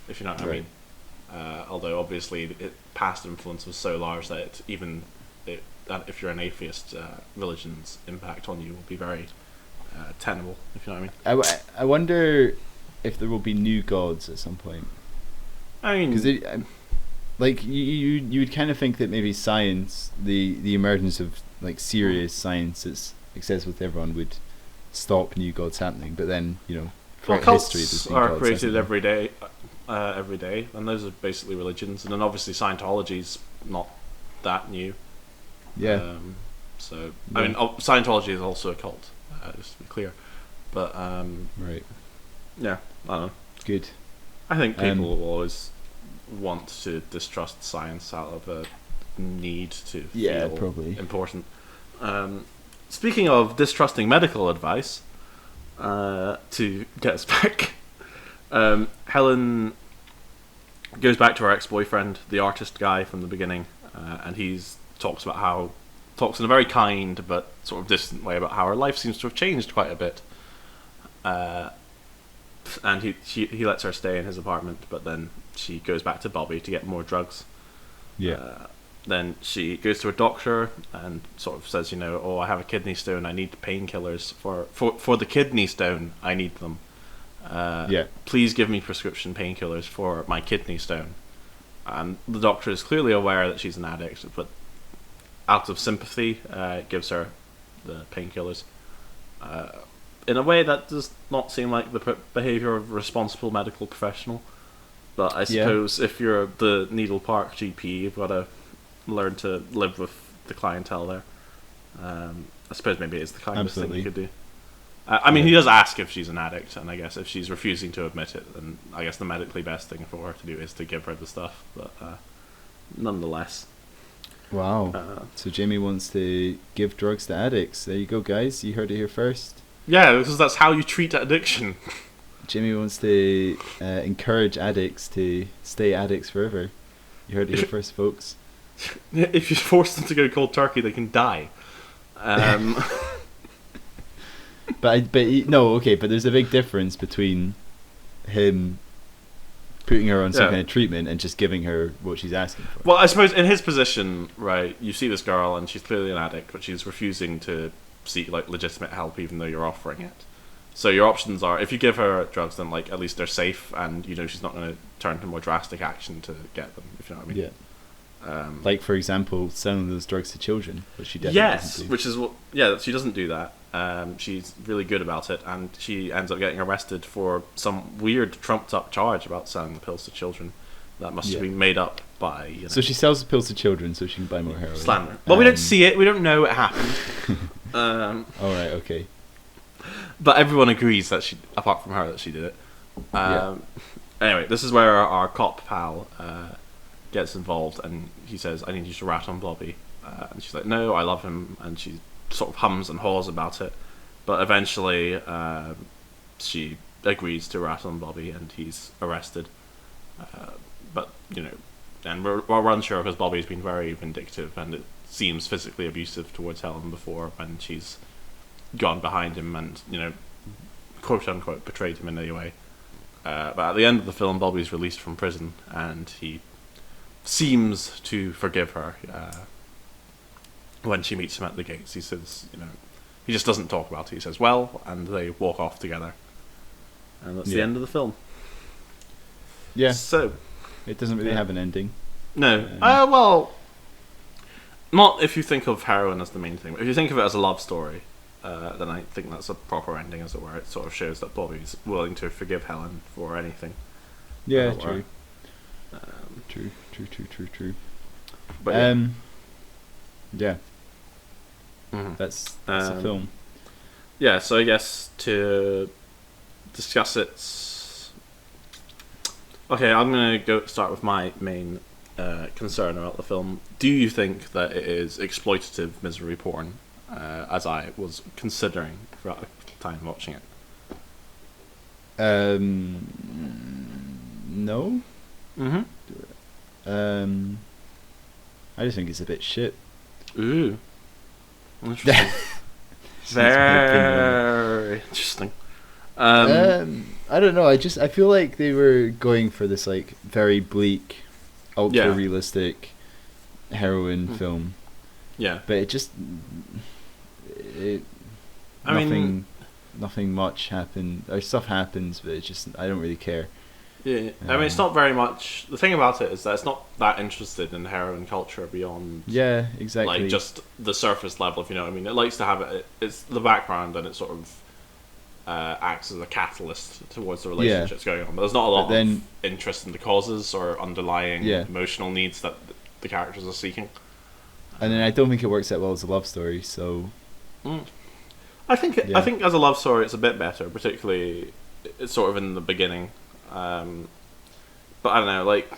if you know what I mean. Although obviously past influence was so large that that if you're an atheist, religion's impact on you will be very tenable, if you know what I mean. I wonder if there will be new gods at some point. I mean, because like you would kind of think that maybe science, the emergence of like serious science that's accessible to everyone, would stop new gods happening. But then throughout history, there's are created every day, and those are basically religions. And then obviously Scientology's not that new. Yeah. I mean, Scientology is also a cult, just to be clear. But right. Yeah, I don't know. Good. I think people will always want to distrust science out of a need to feel probably important. Speaking of distrusting medical advice, to get us back, Helen goes back to her ex-boyfriend, the artist guy from the beginning, and talks in a very kind but sort of distant way about how her life seems to have changed quite a bit. And he lets her stay in his apartment, but then she goes back to Bobby to get more drugs. Yeah. Then she goes to a doctor and sort of says, I have a kidney stone. I need painkillers for the kidney stone. I need them. Please give me prescription painkillers for my kidney stone. And the doctor is clearly aware that she's an addict, but out of sympathy, gives her the painkillers. In a way that does not seem like the behaviour of a responsible medical professional. But I suppose if you're the Needle Park GP, you've got to learn to live with the clientele there. I suppose maybe it's the kindest thing you could do. I mean, he does ask if she's an addict, and I guess if she's refusing to admit it, then I guess the medically best thing for her to do is to give her the stuff. But nonetheless. Wow. So Jamie wants to give drugs to addicts. There you go, guys. You heard it here first. Yeah, because that's how you treat addiction. Jamie wants to encourage addicts to stay addicts forever. You heard it here first, folks. If you force them to go cold turkey, they can die. But there's a big difference between him putting her on some kind of treatment and just giving her what she's asking for. Well, I suppose in his position, right, you see this girl and she's clearly an addict, but she's refusing to seek like legitimate help even though you're offering it. So your options are, if you give her drugs, then like at least they're safe and you know she's not going to turn to more drastic action to get them, if you know what I mean. Yeah. Like, for example, selling those drugs to children, which she definitely doesn't do. Which is she doesn't do that. She's really good about it, and she ends up getting arrested for some weird trumped-up charge about selling the pills to children. That must have been made up by... You know, so she sells the pills to children so she can buy more heroin. Slander. Well, we don't see it. We don't know it happened. All right, okay. But everyone agrees that she, apart from her, that she did it. Anyway, this is where our cop pal gets involved, and he says, "I need you to rat on Bobby." And she's like, "No, I love him," and she sort of hums and haws about it. But eventually, she agrees to rat on Bobby, and he's arrested. But you know, and we're unsure because Bobby's been very vindictive, and it seems physically abusive towards Helen before when she's gone behind him and, you know, quote unquote betrayed him in any way. But at the end of the film, Bobby's released from prison and he seems to forgive her. When she meets him at the gates, he says, you know, he just doesn't talk about it. He says, "Well," and they walk off together. And that's the end of the film. Yeah. So it doesn't really have an ending. No. Well, not if you think of heroin as the main thing. But if you think of it as a love story, then I think that's a proper ending, as it were. It sort of shows that Bobby's willing to forgive Helen for anything. Yeah, true. True. But yeah. Mm-hmm. That's a film. Yeah, so I guess to discuss it... Okay, I'm going to start with my main concern about the film. Do you think that it is exploitative misery porn, as I was considering throughout the time watching it? No. Mm-hmm. I just think it's a bit shit. Ooh. Interesting. Very interesting. I don't know. I feel like they were going for this like very bleak, ultra realistic heroin film. Yeah. But nothing much happened. Or stuff happens, but I don't really care. Yeah, I mean, it's not very much. The thing about it is that it's not that interested in heroin culture beyond. Yeah, exactly. Like just the surface level, if you know what I mean. It likes to have it. It's the background, and it sort of acts as a catalyst towards the relationships going on. But there's not a lot of interest in the causes or underlying emotional needs that the characters are seeking. And then I don't think it works that well as a love story. So. I think as a love story, it's a bit better, particularly it's sort of in the beginning. But I don't know, like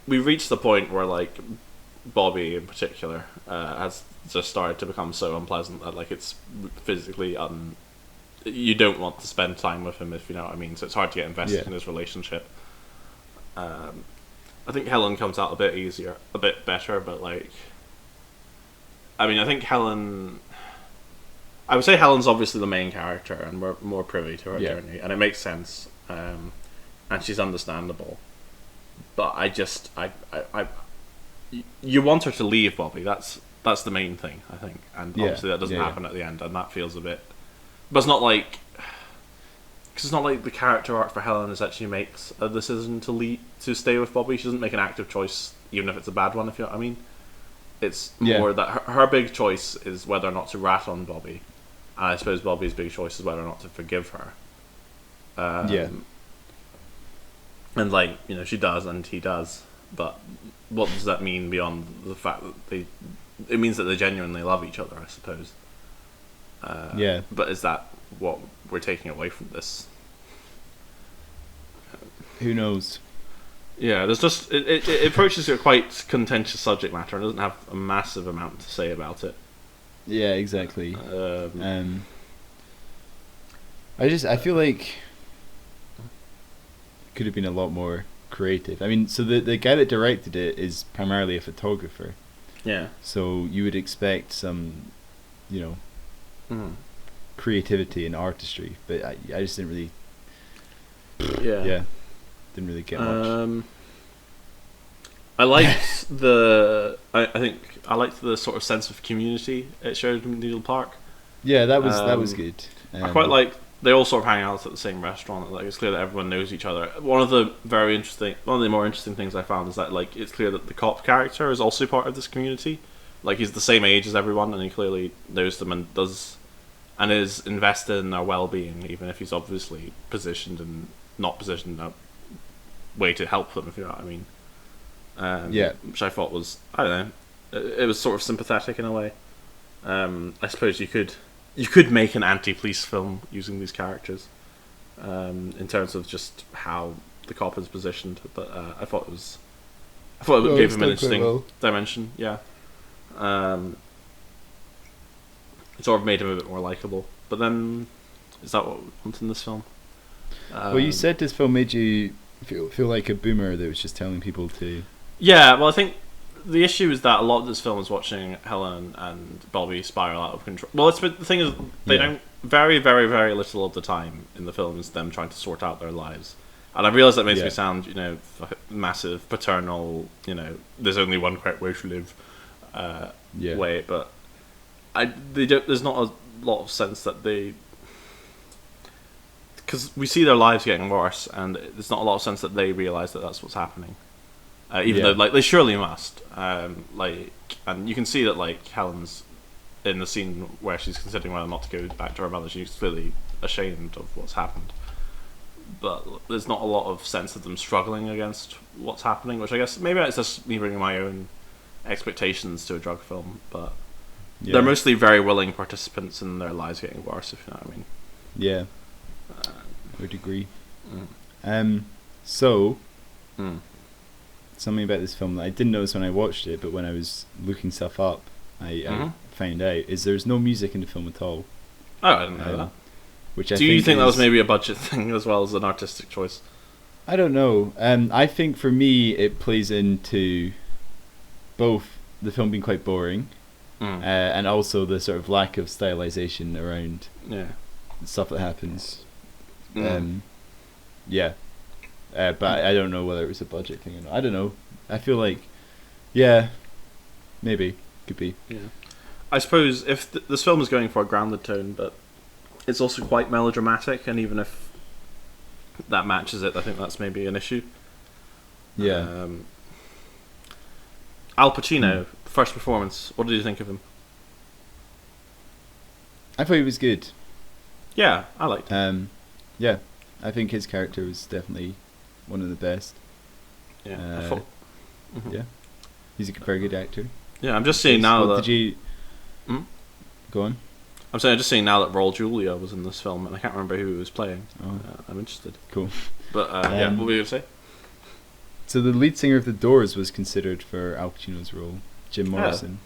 we've reached the point where like Bobby in particular has just started to become so unpleasant that like it's physically you don't want to spend time with him, if you know what I mean. So it's hard to get invested in his relationship. I think Helen comes out a bit better, but like I mean, I think I would say Helen's obviously the main character, and we're more privy to her journey, and it makes sense. And she's understandable, but you want her to leave Bobby. That's the main thing, I think, and obviously that doesn't happen at the end, and that feels a bit. But it's not like, because it's not like the character arc for Helen is that she makes a decision to stay with Bobby. She doesn't make an active choice, even if it's a bad one. If you know what I mean, it's more that her big choice is whether or not to rat on Bobby, and I suppose Bobby's big choice is whether or not to forgive her. And like, you know, she does and he does, but what does that mean beyond the fact that it means that they genuinely love each other, I suppose. But is that what we're taking away from this? Who knows? Yeah, there's just it approaches a quite contentious subject matter and doesn't have a massive amount to say about it. Yeah, exactly. I feel like could have been a lot more creative. I mean, so the guy that directed it is primarily a photographer. Yeah. So you would expect some, creativity and artistry, but I just didn't really. Yeah. Didn't really get much. I liked I think I liked the sort of sense of community it showed in Needle Park. Yeah, that was good. I quite like they all sort of hang out at the same restaurant. Like it's clear that everyone knows each other. One of the more interesting things I found is that like it's clear that the cop character is also part of this community. Like he's the same age as everyone, and he clearly knows them and is invested in their well-being, even if he's obviously positioned and not positioned in a way to help them. If you know what I mean. Which I thought was, I don't know, it was sort of sympathetic in a way. I suppose you could make an anti-police film using these characters, in terms of just how the cop is positioned. But I thought it gave him an interesting dimension. Yeah, it sort of made him a bit more likable. But then, is that what we want in this film? Well, you said this film made you feel like a boomer that was just telling people to. Yeah, well, I think the issue is that a lot of this film is watching Helen and Bobby spiral out of control. Well, the thing is, they don't. Very, very, very little of the time in the film is them trying to sort out their lives. And I realise that makes me sound, massive, paternal, there's only one correct way to live way, but there's not a lot of sense that they. Because we see their lives getting worse, and there's not a lot of sense that they realise that that's what's happening. Even though, like, they surely must. And you can see that, like, Helen's in the scene where she's considering whether or not to go back to her mother. She's clearly ashamed of what's happened. But there's not a lot of sense of them struggling against what's happening, which I guess maybe it's just me bringing my own expectations to a drug film. But they're mostly very willing participants in their lives getting worse, if you know what I mean. Yeah, I would agree. So. Something about this film that I didn't notice when I watched it, but when I was looking stuff up, I found out is there's no music in the film at all. Oh, I didn't know that. Which Do you think that was maybe a budget thing as well as an artistic choice? I don't know. I think for me it plays into both the film being quite boring, and also the sort of lack of stylization around stuff that happens. But I don't know whether it was a budget thing or not. I don't know. I feel like, maybe. Could be. Yeah. I suppose if this film is going for a grounded tone, but it's also quite melodramatic, and even if that matches it, I think that's maybe an issue. Yeah. Al Pacino, first performance, what did you think of him? I thought he was good. Yeah, I liked him. I think his character was definitely one of the best. Yeah, I thought. Yeah, he's a very good actor. Yeah, I'm just seeing now that. Did you? Go on. I'm saying I'm just seeing now that Raul Julia was in this film, and I can't remember who he was playing. I'm interested. Cool. But what were you going to say? So the lead singer of The Doors was considered for Al Pacino's role, Jim Morrison.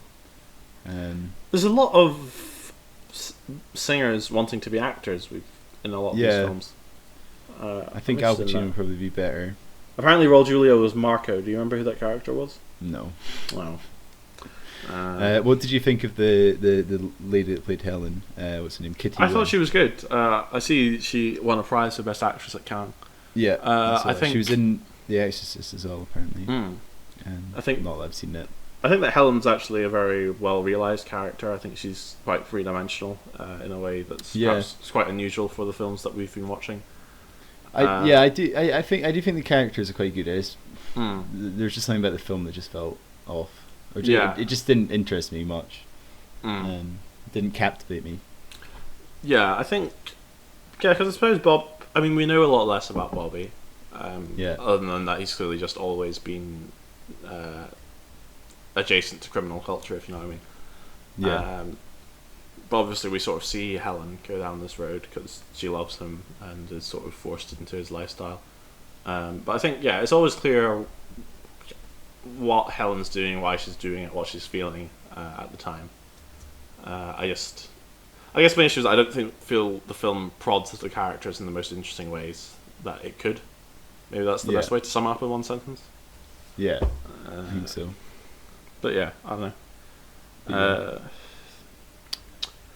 There's a lot of singers wanting to be actors in a lot of these films. I think Al Pacino would probably be better. Apparently Raul Julia was Marco. Do you remember who that character was? No. Wow. What did you think of the lady that played Helen? What's her name? Kitty. I thought she was good. I see she won a prize for Best Actress at Cannes. Yeah. I think she was in The Exorcist as well, apparently. I think not that I've seen it. I think that Helen's actually a very well realised character. I think she's quite three-dimensional in a way that's perhaps quite unusual for the films that we've been watching. I do think the characters are quite good. There's just something about the film that just felt off. It just didn't interest me much. Didn't captivate me. Yeah, I think. Yeah, because I suppose Bob. I mean, we know a lot less about Bobby. Other than that, he's clearly just always been adjacent to criminal culture, if you know what I mean. Yeah. But obviously, we sort of see Helen go down this road because she loves him and is sort of forced into his lifestyle. But I think, it's always clear what Helen's doing, why she's doing it, what she's feeling at the time. I guess my issue is I don't feel the film prods the characters in the most interesting ways that it could. Maybe that's the best way to sum up in one sentence. Yeah, I think so. But yeah, I don't know.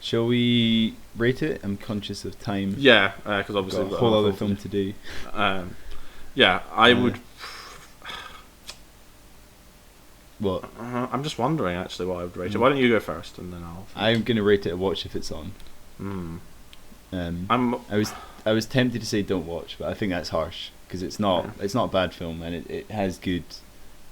Shall we rate it? I'm conscious of time. Yeah, because obviously got a whole other film to do. Yeah, I would. What? I'm just wondering actually what I would rate it. Why don't you go first and then I'll. I'm gonna rate it a watch if it's on. I was tempted to say don't watch, but I think that's harsh because it's not a bad film and it has good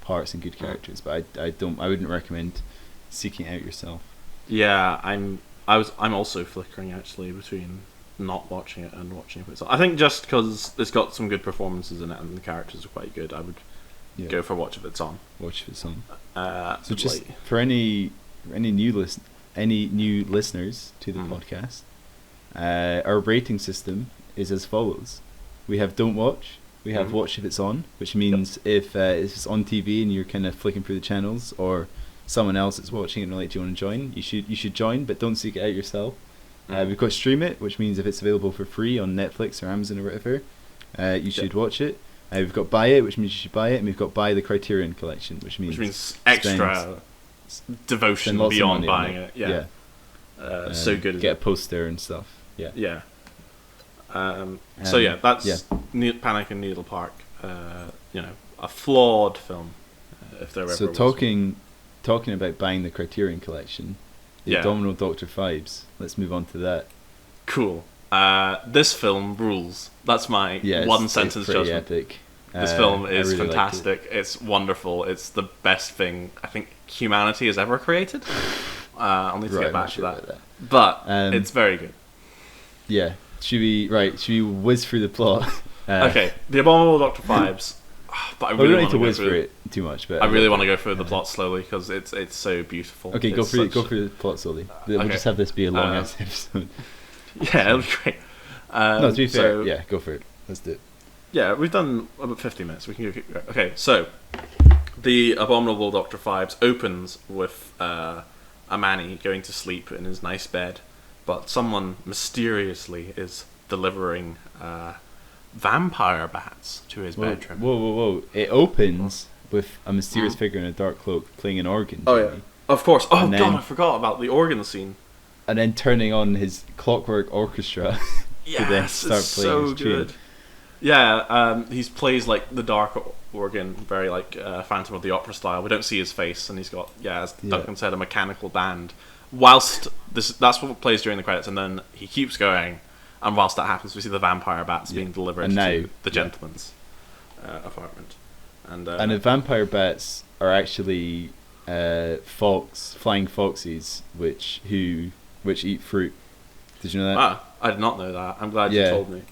parts and good characters, but I wouldn't recommend seeking it out yourself. Yeah, I'm also flickering actually between not watching it and watching it for itself. I think just because it's got some good performances in it and the characters are quite good, I would go for watch if it's on. Watch if it's on. So just for any new listeners to the podcast, our rating system is as follows: we have don't watch, we have watch if it's on, which means if it's on TV and you're kind of flicking through the channels, or someone else is watching it and like, do you want to join? You should join, but don't seek it out yourself. We've got stream it, which means if it's available for free on Netflix or Amazon or whatever, you should watch it. We've got buy it, which means you should buy it, and we've got buy the Criterion Collection, which means extra devotion beyond buying it. Yeah. So good. Get a poster and stuff. Yeah. Yeah. So yeah, that's Panic in Needle Park. A flawed film. If there ever so was talking about buying the Criterion Collection, the Abominable Dr. Phibes. Let's move on to that. Cool. This film rules. That's my one sentence judgment. Epic. This film is really fantastic. It's wonderful. It's the best thing I think humanity has ever created. I'll need to get back to that. But it's very good. Yeah. Should we whiz through the plot? Okay. The Abominable Dr. Phibes. But I really we don't need to whiz through it too much. But I really want to go through the plot slowly because it's so beautiful. Okay, go through the plot slowly. We'll just have this be a long ass episode. Yeah, it'll be great. No, to be fair, go for it. Let's do it. Yeah, we've done about 50 minutes. We can go. Okay, so the Abominable Dr. Phibes opens with a Manny going to sleep in his nice bed, but someone mysteriously is delivering vampire bats to his bedroom. Whoa! It opens with a mysterious figure in a dark cloak playing an organ. Oh yeah, of course. Oh god, I forgot about the organ scene. And then turning on his clockwork orchestra to then start playing his tune. Good. Yeah, he plays like the dark organ, very like Phantom of the Opera style. We don't see his face, and he's got as Duncan said, a mechanical band. Whilst that's what plays during the credits, and then he keeps going. And whilst that happens, we see the vampire bats being delivered to the gentleman's apartment. And the vampire bats are actually flying foxes, which eat fruit. Did you know that? I did not know that. I'm glad you told me.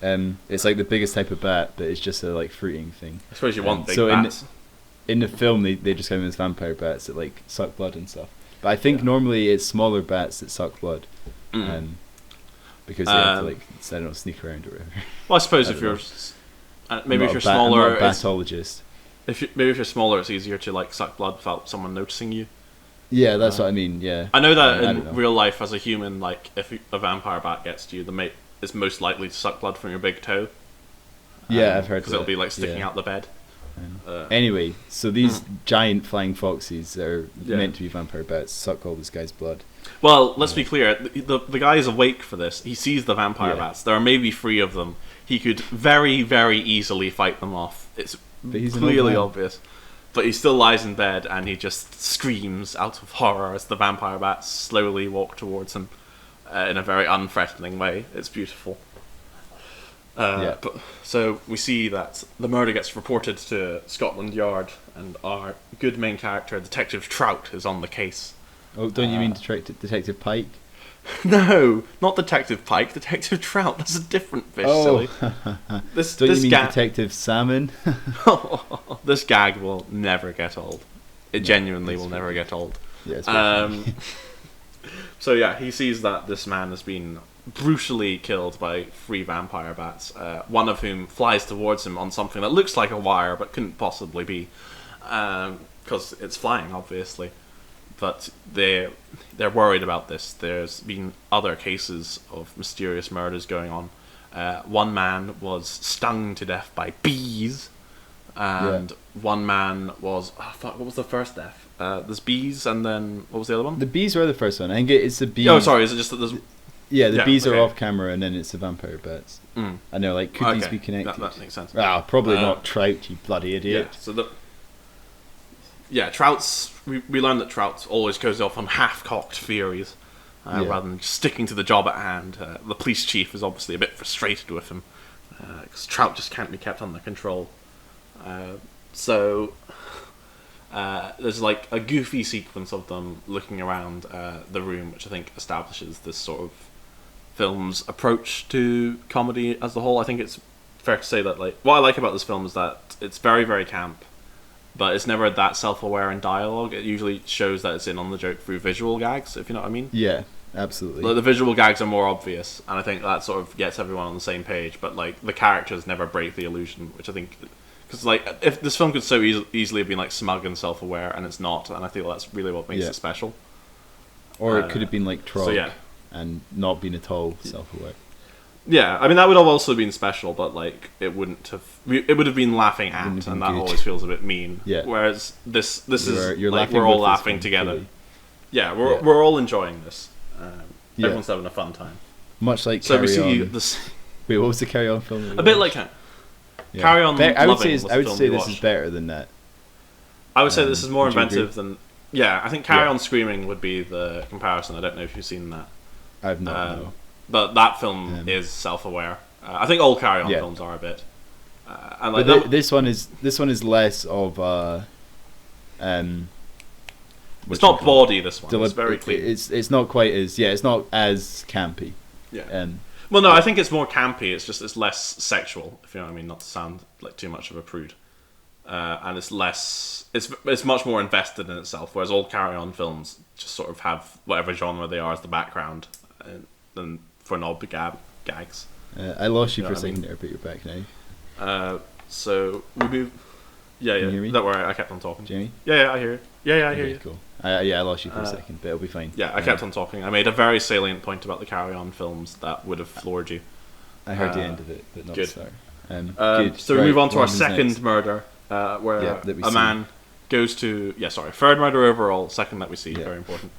It's like the biggest type of bat, but it's just a like fruiting thing. I suppose you want big bats. In the film, they just have them as vampire bats that like suck blood and stuff. But I think normally it's smaller bats that suck blood. Because they have to like, I don't know, sneak around or whatever. Well, I suppose if you're if you're smaller, I'm not a batologist. If you're smaller, it's easier to like suck blood without someone noticing you. Yeah, that's what I mean. Yeah, I know that in real life, as a human, like if a vampire bat gets to you, the mate is most likely to suck blood from your big toe. Yeah, I've heard. Because it'll be like sticking out the bed. Anyway, so these giant flying foxes that are meant to be vampire bats suck all this guy's blood. Well, let's be clear. The guy is awake for this. He sees the vampire bats. There are maybe 3 of them. He could very, very easily fight them off. It's clearly obvious. But he still lies in bed and he just screams out of horror as the vampire bats slowly walk towards him in a very unthreatening way. It's beautiful. So we see that the murder gets reported to Scotland Yard, and our good main character, Detective Trout, is on the case. Oh, don't you mean Detective Pike? No, not Detective Pike. Detective Trout. That's a different fish, silly. Don't you mean Detective Salmon? This gag will never get old. It genuinely will never get old. Yeah, so yeah, he sees that this man has been brutally killed by 3 vampire bats, one of whom flies towards him on something that looks like a wire but couldn't possibly be, because it's flying, obviously. But they're worried about this. There's been other cases of mysterious murders going on. One man was stung to death by bees. and one man was what was the first death? There's bees, and then what was the other one? The bees were the first one. I think it's the bees. Oh, sorry. Is it just that there's? Yeah, the bees are off camera, and then it's the vampire bats. Mm. I know, like, could these be connected? That makes sense. Probably not Trout, you bloody idiot. Trout's. We learned that Trout always goes off on half-cocked theories, rather than just sticking to the job at hand. The police chief is obviously a bit frustrated with him, because Trout just can't be kept under control. So there's like a goofy sequence of them looking around the room, which I think establishes this sort of film's approach to comedy as a whole. I think it's fair to say that, like, what I like about this film is that it's very, very camp, but it's never that self-aware in dialogue. It usually shows that it's in on the joke through visual gags, if you know what I mean. Yeah, absolutely. Like, the visual gags are more obvious, and I think that sort of gets everyone on the same page, but like the characters never break the illusion, which I think, because like if this film could so easily have been like smug and self-aware, and it's not, and I feel that's really what makes it special. Or it could have been like Trog. So yeah. And not been at all self-aware. Yeah, I mean that would have also been special, but like it wouldn't have. It would have been laughing at, and that always feels a bit mean. Yeah. Whereas you're like we're all laughing together. Clearly. Yeah, we're all enjoying this. Everyone's having a fun time. Much like so Carry we see On. this. Wait, what was the Carry On film? A bit like Carry On. I would say this is better than that. I would say this is more inventive than. Yeah, I think Carry On Screaming would be the comparison. I don't know if you've seen that. I've not. No. But that film is self-aware. I think all Carry On films are a bit. And like but this one is less of it's not bawdy. This one. It's very clean. It's not quite as it's not as campy. Yeah. Well, no, I think it's more campy. It's just it's less sexual. If you know what I mean, not to sound like too much of a prude. And it's less. It's much more invested in itself. Whereas all Carry On films just sort of have whatever genre they are as the background. Than for knob gags. I lost you for a second there, but you're back now. So we move. Yeah. Can you hear me? Don't worry, I kept on talking. Jamie? Yeah, I hear you. Yeah, I hear you. Cool. I lost you for a second, but it'll be fine. Yeah, I kept on talking. I made a very salient point about the Carry On films that would have floored you. I heard the end of it, but not the start. Good. So we move on to our second murder, where a man goes to third murder overall, second that we see, very important.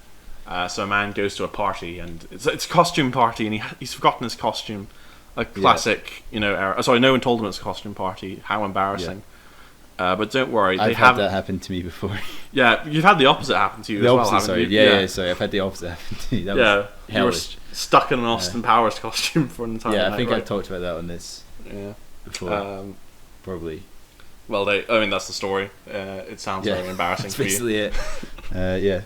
So a man goes to a party, and it's a costume party, and he's forgotten his costume. A classic, era. Sorry, no one told him it's a costume party. How embarrassing. But don't worry, I've had that happen to me before. Yeah, you've had the opposite happen to you as well, haven't you? Yeah, sorry, I've had the opposite happen to me. That was hellish. You were stuck in an Austin Powers costume for an entire night. Yeah, I think I've talked about that on this before. Probably. Well, that's the story. It sounds very embarrassing for you. That's basically it. Yeah.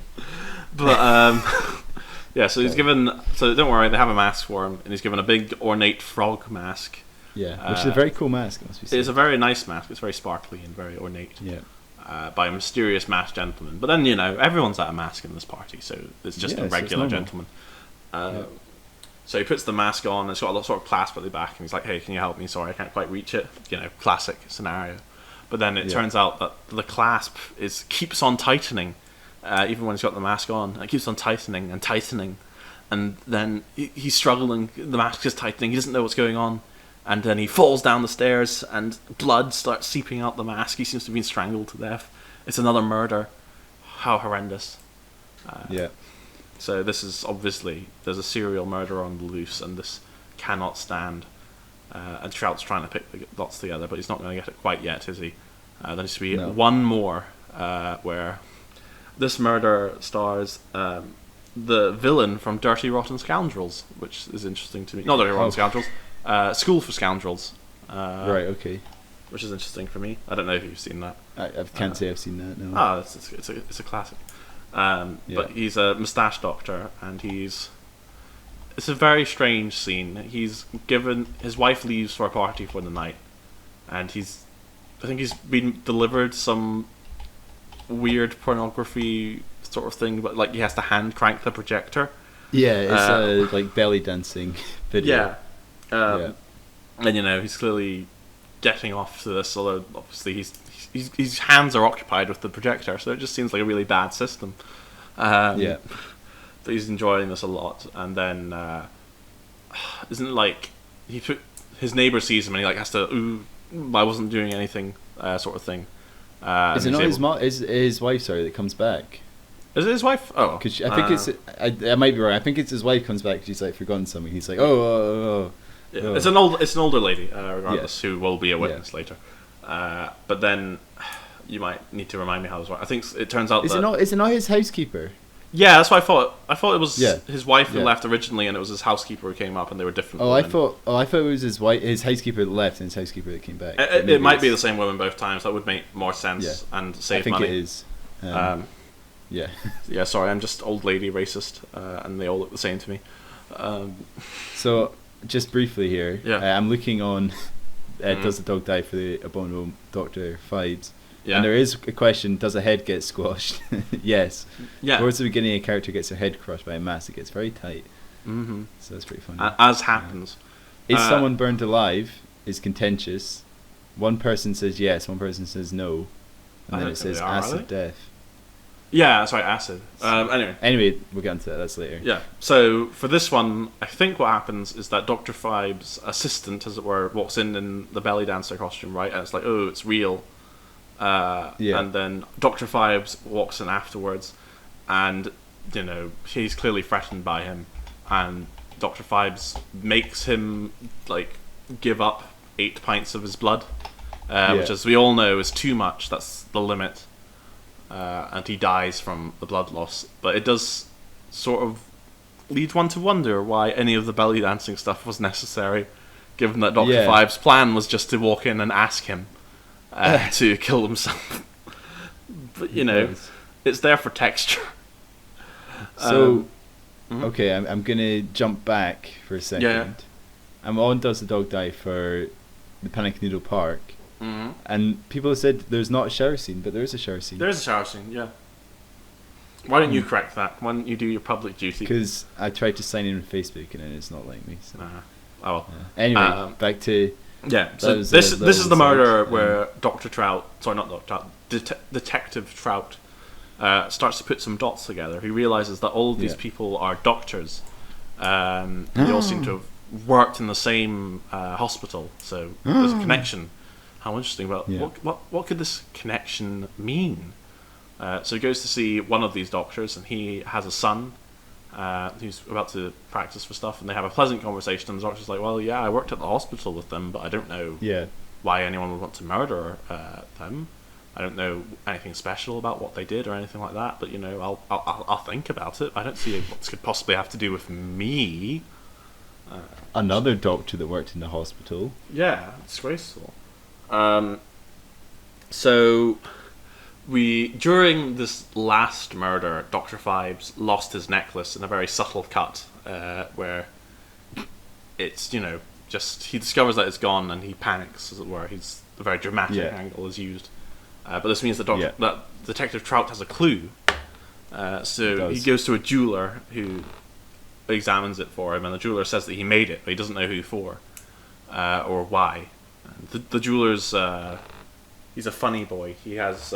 But so he's given. So don't worry, they have a mask for him, and he's given a big ornate frog mask. Yeah, which is a very cool mask. It must be said. It's a very nice mask. It's very sparkly and very ornate. Yeah. By a mysterious masked gentleman. But then everyone's at a mask in this party, so it's just a regular gentleman. So he puts the mask on, and it's got a sort of clasp at the back, and he's like, "Hey, can you help me? Sorry, I can't quite reach it." Classic scenario. But then it turns out that the clasp keeps on tightening. Even when he's got the mask on, it keeps on tightening, and then he's struggling. The mask is tightening. He doesn't know what's going on, and then he falls down the stairs, and blood starts seeping out the mask. He seems to have been strangled to death. It's another murder. How horrendous! So this is obviously there's a serial murderer on the loose, and this cannot stand. And Trout's trying to pick the dots together, but he's not going to get it quite yet, is he? There needs to be one more where. This murder stars the villain from Dirty Rotten Scoundrels, which is interesting to me. Not Dirty Rotten Scoundrels, School for Scoundrels. Right, okay. Which is interesting for me. I don't know if you've seen that. I can't say I've seen that, no. It's a classic. But he's a moustache doctor, and it's a very strange scene. His wife leaves for a party for the night, and I think he's been delivered some weird pornography sort of thing, but like he has to hand crank the projector. Yeah, it's like belly dancing video. And he's clearly getting off to this, although obviously his hands are occupied with the projector, so it just seems like a really bad system. But he's enjoying this a lot, and then isn't it like his neighbor sees him and he like has to I wasn't doing anything sort of thing. Is it not his wife? Sorry, that comes back. Is it his wife? Oh, because I think it's. I might be wrong. I think it's his wife comes back. She's like forgotten something. He's like, oh. Yeah, it's an older lady, regardless, who will be a witness later. But then you might need to remind me how this works. I think it turns out is it not his housekeeper? Yeah, that's what I thought. I thought it was his wife who Yeah. left originally, and it was his housekeeper who came up, and they were different. I women. thought it was his wife, his housekeeper that left, and his housekeeper that came back. It might be the same woman both times. That would make more sense and save money. I think it is. Yeah. Yeah. Sorry, I'm just old lady racist, and they all look the same to me. So, just briefly here, I'm looking on. Does the dog die for the Abominable Dr. Phibes? Yeah. And there is a question: does a head get squashed? Yes. Yeah. Towards the beginning, a character gets their head crushed by a mass. It gets very tight. Mm-hmm. So that's pretty funny. As happens. Is someone burned alive? Is contentious. One person says yes. One person says no. And then it says acid death. Yeah, that's right, acid. Anyway, we'll get into that. That's later. Yeah. So for this one, I think what happens is that Dr. Phibes' assistant, as it were, walks in the belly dancer costume, right? And it's like, oh, it's real. And then Dr. Phibes walks in afterwards, and he's clearly threatened by him, and Dr. Phibes makes him like give up 8 pints of his blood, which, as we all know, is too much. That's the limit. And he dies from the blood loss. But it does sort of lead one to wonder why any of the belly dancing stuff was necessary, given that Dr. Phibes' plan was just to walk in and ask him to kill himself. But, it's there for texture. So, okay, I'm going to jump back for a second. Yeah. I'm on Does the Dog Die for the Panic Needle Park. Mm-hmm. And people have said there's not a shower scene, but there is a shower scene. There is a shower scene, yeah. Why don't you correct that? Why don't you do your public duty? Because I tried to sign in with Facebook and it's not letting me. So. Anyway, back to... Yeah, so this is the murder where Dr. Trout... Sorry, not Dr. Trout. Detective Trout starts to put some dots together. He realises that all of these people are doctors. They all seem to have worked in the same hospital, so there's a connection. How interesting! But what could this connection mean? So he goes to see one of these doctors, and he has a son who's about to practice for stuff, and they have a pleasant conversation. And the doctor's like, "Well, yeah, I worked at the hospital with them, but I don't know why anyone would want to murder them. I don't know anything special about what they did or anything like that. But I'll think about it. I don't see what this could possibly have to do with me." Another doctor that worked in the hospital. Yeah, disgraceful. So during this last murder, Dr. Phibes lost his necklace in a very subtle cut, where it's just he discovers that it's gone and he panics, as it were. A very dramatic angle is used, but this means that that Detective Trout has a clue. So he goes to a jeweler who examines it for him, and the jeweler says that he made it, but he doesn't know who for or why. The jeweler's he's a funny boy. He has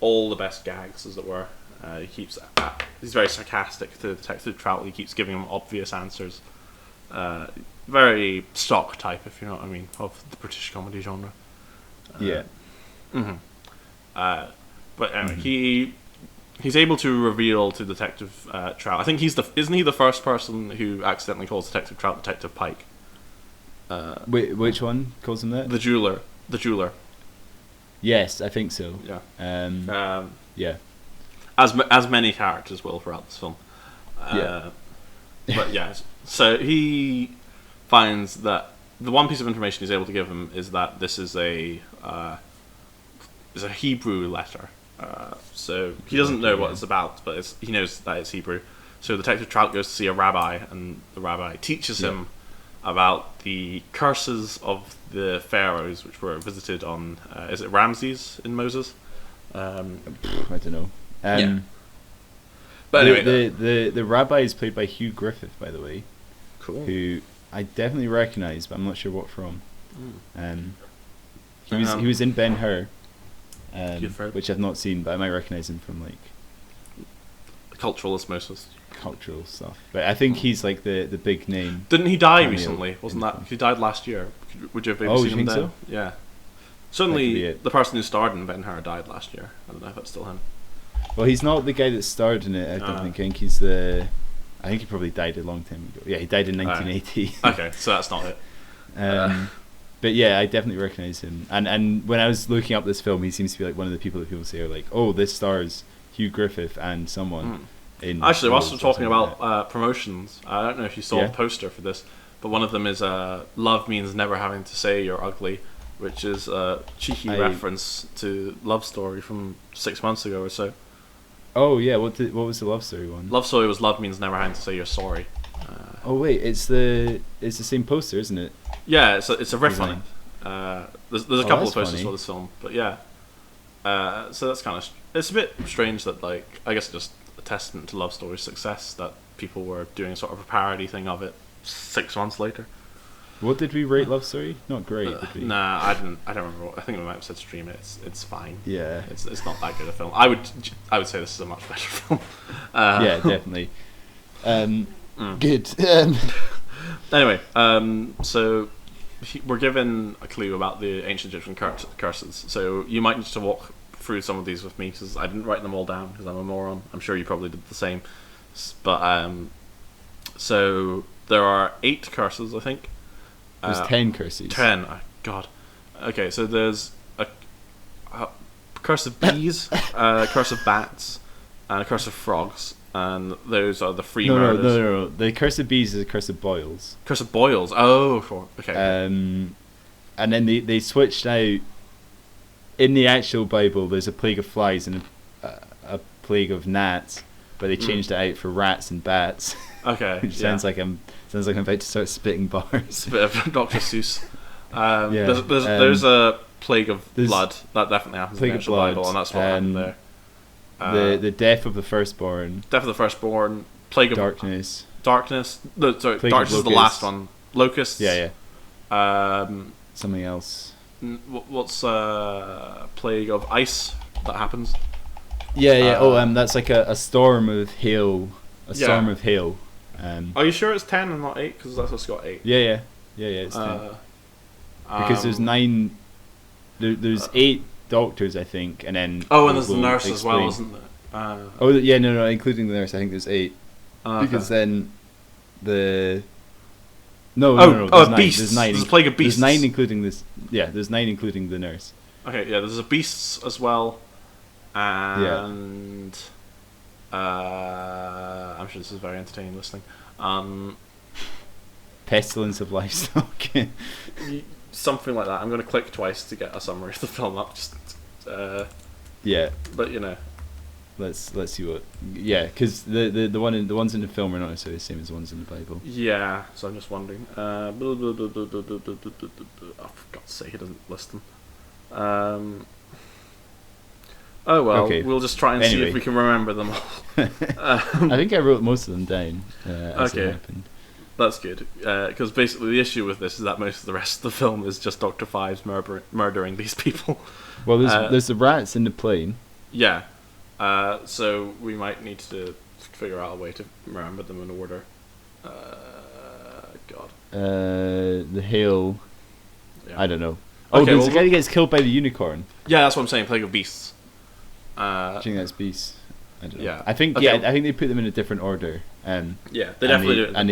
all the best gags, as it were. He's very sarcastic to Detective Trout. He keeps giving him obvious answers. Very stock type, if you know what I mean, of the British comedy genre. But anyway, he's able to reveal to Detective Trout. I think isn't he the first person who accidentally calls Detective Trout Detective Pike? Wait, which one calls him that? The jeweler. Yes, I think so. Yeah. Yeah. As many characters will throughout this film. But yeah, so he finds that the one piece of information he's able to give him is that this is a Hebrew letter. So he doesn't know what it's about, but he knows that it's Hebrew. So Detective Trout goes to see a rabbi, and the rabbi teaches him about the curses of the pharaohs, which were visited on is it Ramses in Moses? I don't know. But anyway, the rabbi is played by Hugh Griffith, by the way. Cool. Who I definitely recognise, but I'm not sure what from. He was in Ben-Hur, which I've not seen, but I might recognise him from cultural osmosis. Cultural stuff, but I think he's like the big name. Didn't he die recently? Wasn't that he died last year? Would you have maybe seen him then? So? Yeah. Certainly, the person who starred in Ben-Hur died last year. I don't know if that's still him. Well, he's not the guy that starred in it. I don't think. I think he's the. I think he probably died a long time ago. Yeah, he died in 1980. Okay, so that's not it. But yeah, I definitely recognise him. And when I was looking up this film, he seems to be like one of the people that people say are like, oh, this stars Hugh Griffith and someone. Actually, whilst we're talking about promotions, I don't know if you saw the poster for this, but one of them is "Love means never having to say you're ugly," which is a cheeky reference to Love Story from 6 months ago or so. Oh yeah, what was the Love Story one? Love Story was "Love means never having to say you're sorry." Oh wait, it's the same poster, isn't it? Yeah, it's a riff on it. There's a couple of posters for this film, but yeah. So that's kind of it's a bit strange that like I guess just a testament to Love Story's success that people were doing sort of a parody thing of it 6 months later. What did we rate Love Story? Not great, did we? Nah, I don't remember. I think we might have said stream it. It's fine. Yeah, it's not that good a film. I would say this is a much better film. Yeah, definitely. Good. Anyway, so we're given a clue about the ancient Egyptian curses. So you might need to walk through some of these with me because I didn't write them all down because I'm a moron. I'm sure you probably did the same. But so there are 8 curses, I think. There's 10 curses. 10. Oh, God. Okay, so there's a curse of bees, a curse of bats, and a curse of frogs. And those are the three murders. No. The curse of bees is a curse of boils. Curse of boils. Oh, okay. And then they switched out. In the actual Bible, there's a plague of flies and a plague of gnats, but they changed it out for rats and bats. Okay. Which sounds like I'm about to start spitting bars. It's a bit of Dr. Seuss. There's a plague of blood that definitely happens in the actual Bible, and that's what happened there. The death of the firstborn. Death of the firstborn. Plague of darkness. Darkness. No, sorry, plague darkness is the last one. Locusts. Yeah. Something else. What's plague of ice that happens? Yeah. That's like a storm of hail. Storm of hail. Are you sure it's 10 and not 8? Because that's what's got 8. Yeah. It's 10. Because there's 9. There's 8 doctors, I think, and then. Oh, and there's the nurse as well, isn't there? No, including the nurse. I think there's 8. Because then the. No. There's beasts. There's 9. There's a plague of beasts. There's 9 including this. Yeah, there's 9 including the nurse. Okay, yeah. There's a beasts as well, and I'm sure this is very entertaining listening. Pestilence of livestock. Something like that. I'm going to click twice to get a summary of the film up. Yeah, but you know, let's see what. Yeah, because the ones in the film are not necessarily the same as the ones in the Bible. Yeah, so I'm just wondering. Oh, for God's sake, it doesn't list them. Oh well, okay. We'll just try and see if we can remember them all. I think I wrote most of them down as it happened. That's good, because basically the issue with this is that most of the rest of the film is just Dr. Phibes murdering these people. Well, there's the rats in the plane. Yeah, so we might need to figure out a way to remember them in order. God. The hail. Yeah. I don't know. Oh, there's a guy who gets killed by the unicorn. Yeah, that's what I'm saying. Plague of beasts. I think that's beasts. I don't know. Yeah. I think I think they put them in a different order. Yeah, they definitely do. And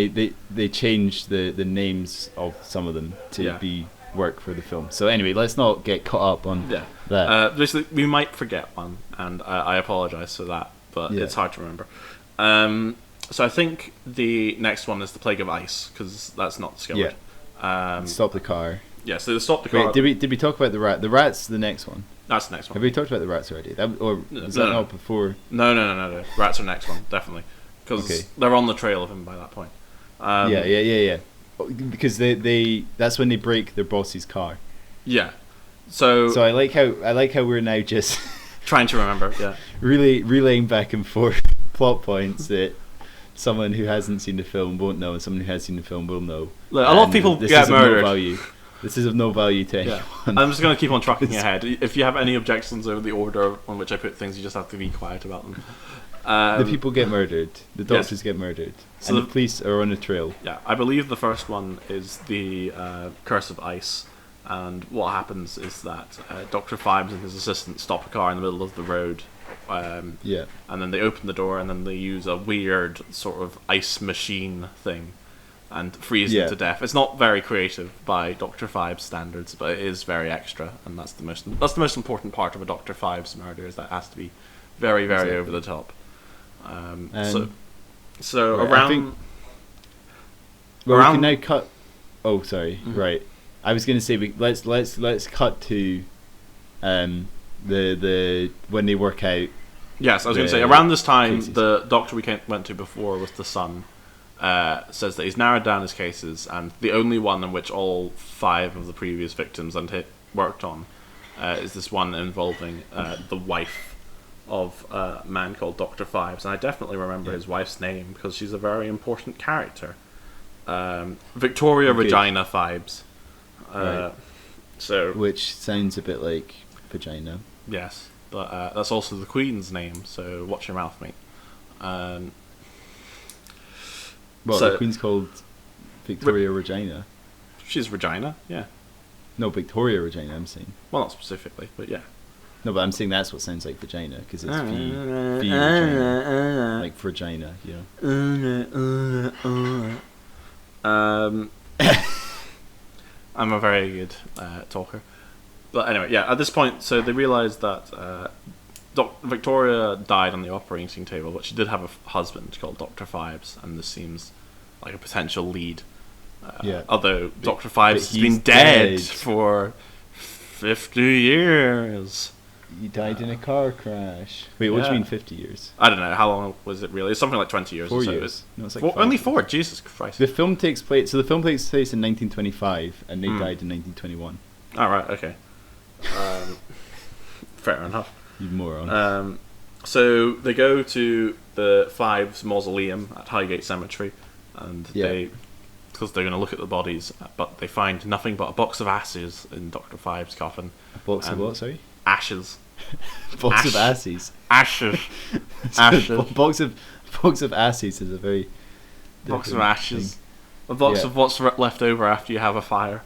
they changed the names of some of them to be work for the film. So anyway, let's not get caught up on that. Basically, we might forget one, and I apologise for that, but it's hard to remember. So I think the next one is the plague of ice, because that's not discovered. Yeah. Stop the car. Yeah, so they stopped the car. Wait, did we talk about the rat? The rat's the next one. That's the next one. Have we talked about the rats already? Was that not before? No. Rats are next one, definitely. Because they're on the trail of him by that point. Yeah. Because that's when they break their boss's car. Yeah. So I like how we're now just trying to remember. Yeah. Really relaying back and forth plot points that someone who hasn't seen the film won't know, and someone who has seen the film will know. Look, a lot of people get murdered. This is of no value to anyone. I'm just going to keep on trucking ahead. If you have any objections over the order on which I put things, you just have to be quiet about them. The people get murdered. The doctors get murdered. So and the police are on a trail. Yeah, I believe the first one is the Curse of Ice. And what happens is that Dr. Phibes and his assistant stop a car in the middle of the road. And then they open the door, and then they use a weird sort of ice machine thing and freeze him to death. It's not very creative by Dr. Phibes standards, but it is very extra, and that's the most important part of a Dr. Phibes murder, is that it has to be very, very over the top. So right, around. We can now cut. Oh, sorry. Mm-hmm. Right. I was going to say let's cut to the when they work out. Yes, I was going to say around this time, cases. The doctor we went to before with the son says that he's narrowed down his cases, and the only one in which all 5 of the previous victims worked on is this one involving the wife of a man called Dr. Phibes, and I definitely remember his wife's name because she's a very important character. Victoria Regina Phibes. Right. Which sounds a bit like vagina. Yes, but that's also the Queen's name, so watch your mouth, mate. The Queen's called Victoria Regina. She's Regina, yeah. No, Victoria Regina, I'm saying. Well, not specifically, but yeah. No, but I'm saying that's what sounds like vagina, because it's vagina. Like vagina, you know. I'm a very good talker. But anyway, yeah, at this point, so they realise that Victoria died on the operating table, but she did have a husband called Dr. Phibes, and this seems like a potential lead. Although Dr. Phibes has been dead for 50 years. He died in a car crash. Wait, what do you mean 50 years? I don't know. How long was it really? It's something like 20 years 4 or so. Years. No, it's like only 4? Jesus Christ. The film takes place in 1925, and they died in 1921. Oh, right, okay. Fair enough. You moron. So they go to the Phibes mausoleum at Highgate Cemetery, and because they're going to look at the bodies, but they find nothing but a box of ashes in Dr. Phibes' coffin. A box of what, sorry? Ashes. Box of ashes. Ashes. Ashes. Box of ashes is a very box of ashes. Thing. A box of what's left over after you have a fire.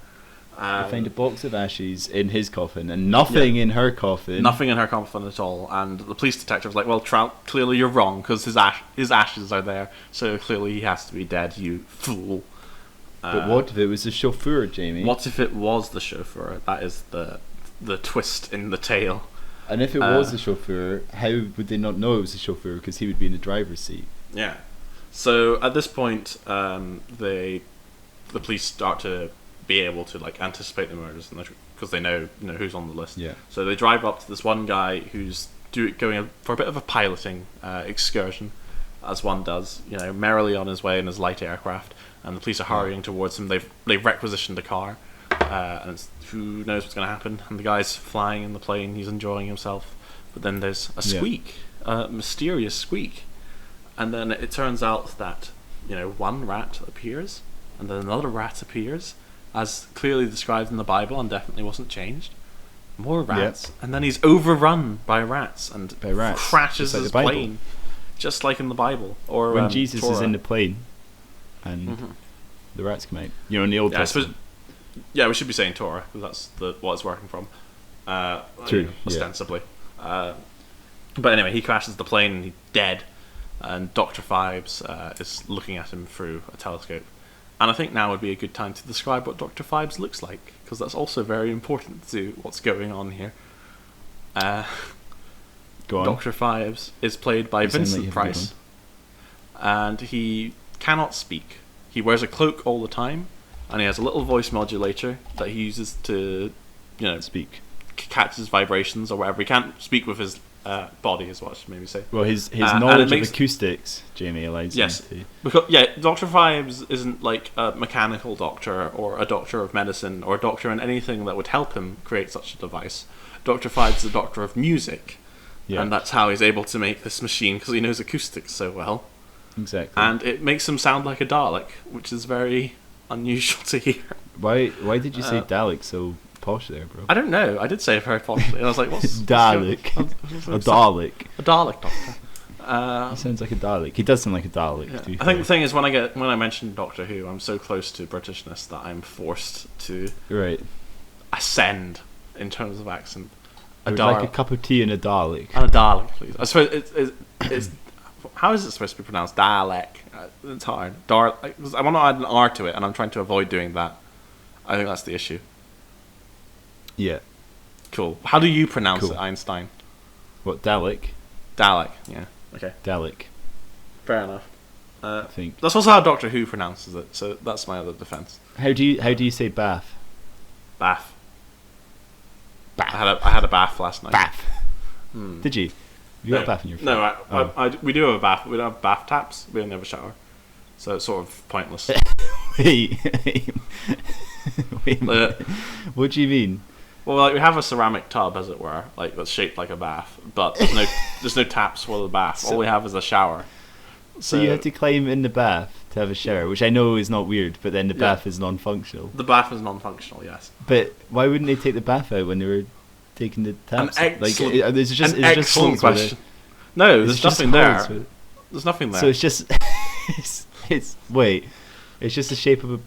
They find a box of ashes in his coffin and nothing in her coffin. Nothing in her coffin at all. And the police detective's like, well, Trout, clearly you're wrong because his ashes are there, so clearly he has to be dead, you fool. But what if it was the chauffeur, Jamie? What if it was the chauffeur? That is the twist in the tale. And if it was the chauffeur, how would they not know it was the chauffeur? Because he would be in the driver's seat. Yeah. So at this point, the police start to be able to anticipate the murders because they know who's on the list. Yeah. So they drive up to this one guy who's going for a bit of a piloting excursion, as one does, merrily on his way in his light aircraft, and the police are hurrying towards him. They've requisitioned a car. And who knows what's going to happen? And the guy's flying in the plane. He's enjoying himself, but then there's a squeak, a mysterious squeak, and then it turns out that one rat appears, and then another rat appears, as clearly described in the Bible, and definitely wasn't changed. More rats, and then he's overrun by rats and crashes his plane, just like in the Bible. Or when Jesus Torah. Is in the plane, and the rats come out. In the Old Testament. Yeah, we should be saying Torah because that's what it's working from. True. Ostensibly. But anyway, he crashes the plane and he's dead. And Dr. Phibes is looking at him through a telescope. And I think now would be a good time to describe what Dr. Phibes looks like, because that's also very important to what's going on here. Go on. Dr. Phibes is played by Vincent Price. And he cannot speak. He wears a cloak all the time. And he has a little voice modulator that he uses to, speak, catch his vibrations or whatever. He can't speak with his body, is what I should maybe say. Well, his knowledge of acoustics, Jamie, allows him to. Because Dr. Phibes isn't like a mechanical doctor or a doctor of medicine or a doctor in anything that would help him create such a device. Dr. Phibes is a doctor of music, and that's how he's able to make this machine because he knows acoustics so well. Exactly. And it makes him sound like a Dalek, which is very unusual to hear. Why did you say Dalek so posh there, bro? I don't know. I did say it very poshly. And I was like, what's Dalek? A Dalek. A Dalek doctor. He sounds like a Dalek. He does sound like a Dalek. Yeah. I think the thing is when I mention Doctor Who, I'm so close to Britishness that I'm forced to ascend in terms of accent. I would like a cup of tea and a Dalek. And a Dalek, please. I suppose it's how is it supposed to be pronounced? Dalek. It's hard. I want to add an R to it, and I'm trying to avoid doing that. I think that's the issue. Yeah. Cool. How do you pronounce it, Einstein? What, Dalek? Dalek. Yeah. Okay. Dalek. Fair enough. I think that's also how Doctor Who pronounces it. So that's my other defense. How do you say bath? Bath. I had a bath last night. Bath. Did you? You got a bath in your face? No, we do have a bath. We don't have bath taps. We only have a shower. So it's sort of pointless. Wait. What do you mean? Well, like, we have a ceramic tub, as it were, like that's shaped like a bath, but there's no taps for the bath. All we have is a shower. So you have to climb in the bath to have a shower, which I know is not weird, but then the bath is non-functional. The bath is non-functional, yes. But why wouldn't they take the bath out when they were taking the taps? It's just an excellent question. No, there's nothing there. There's nothing there. So it's just it's just the shape of a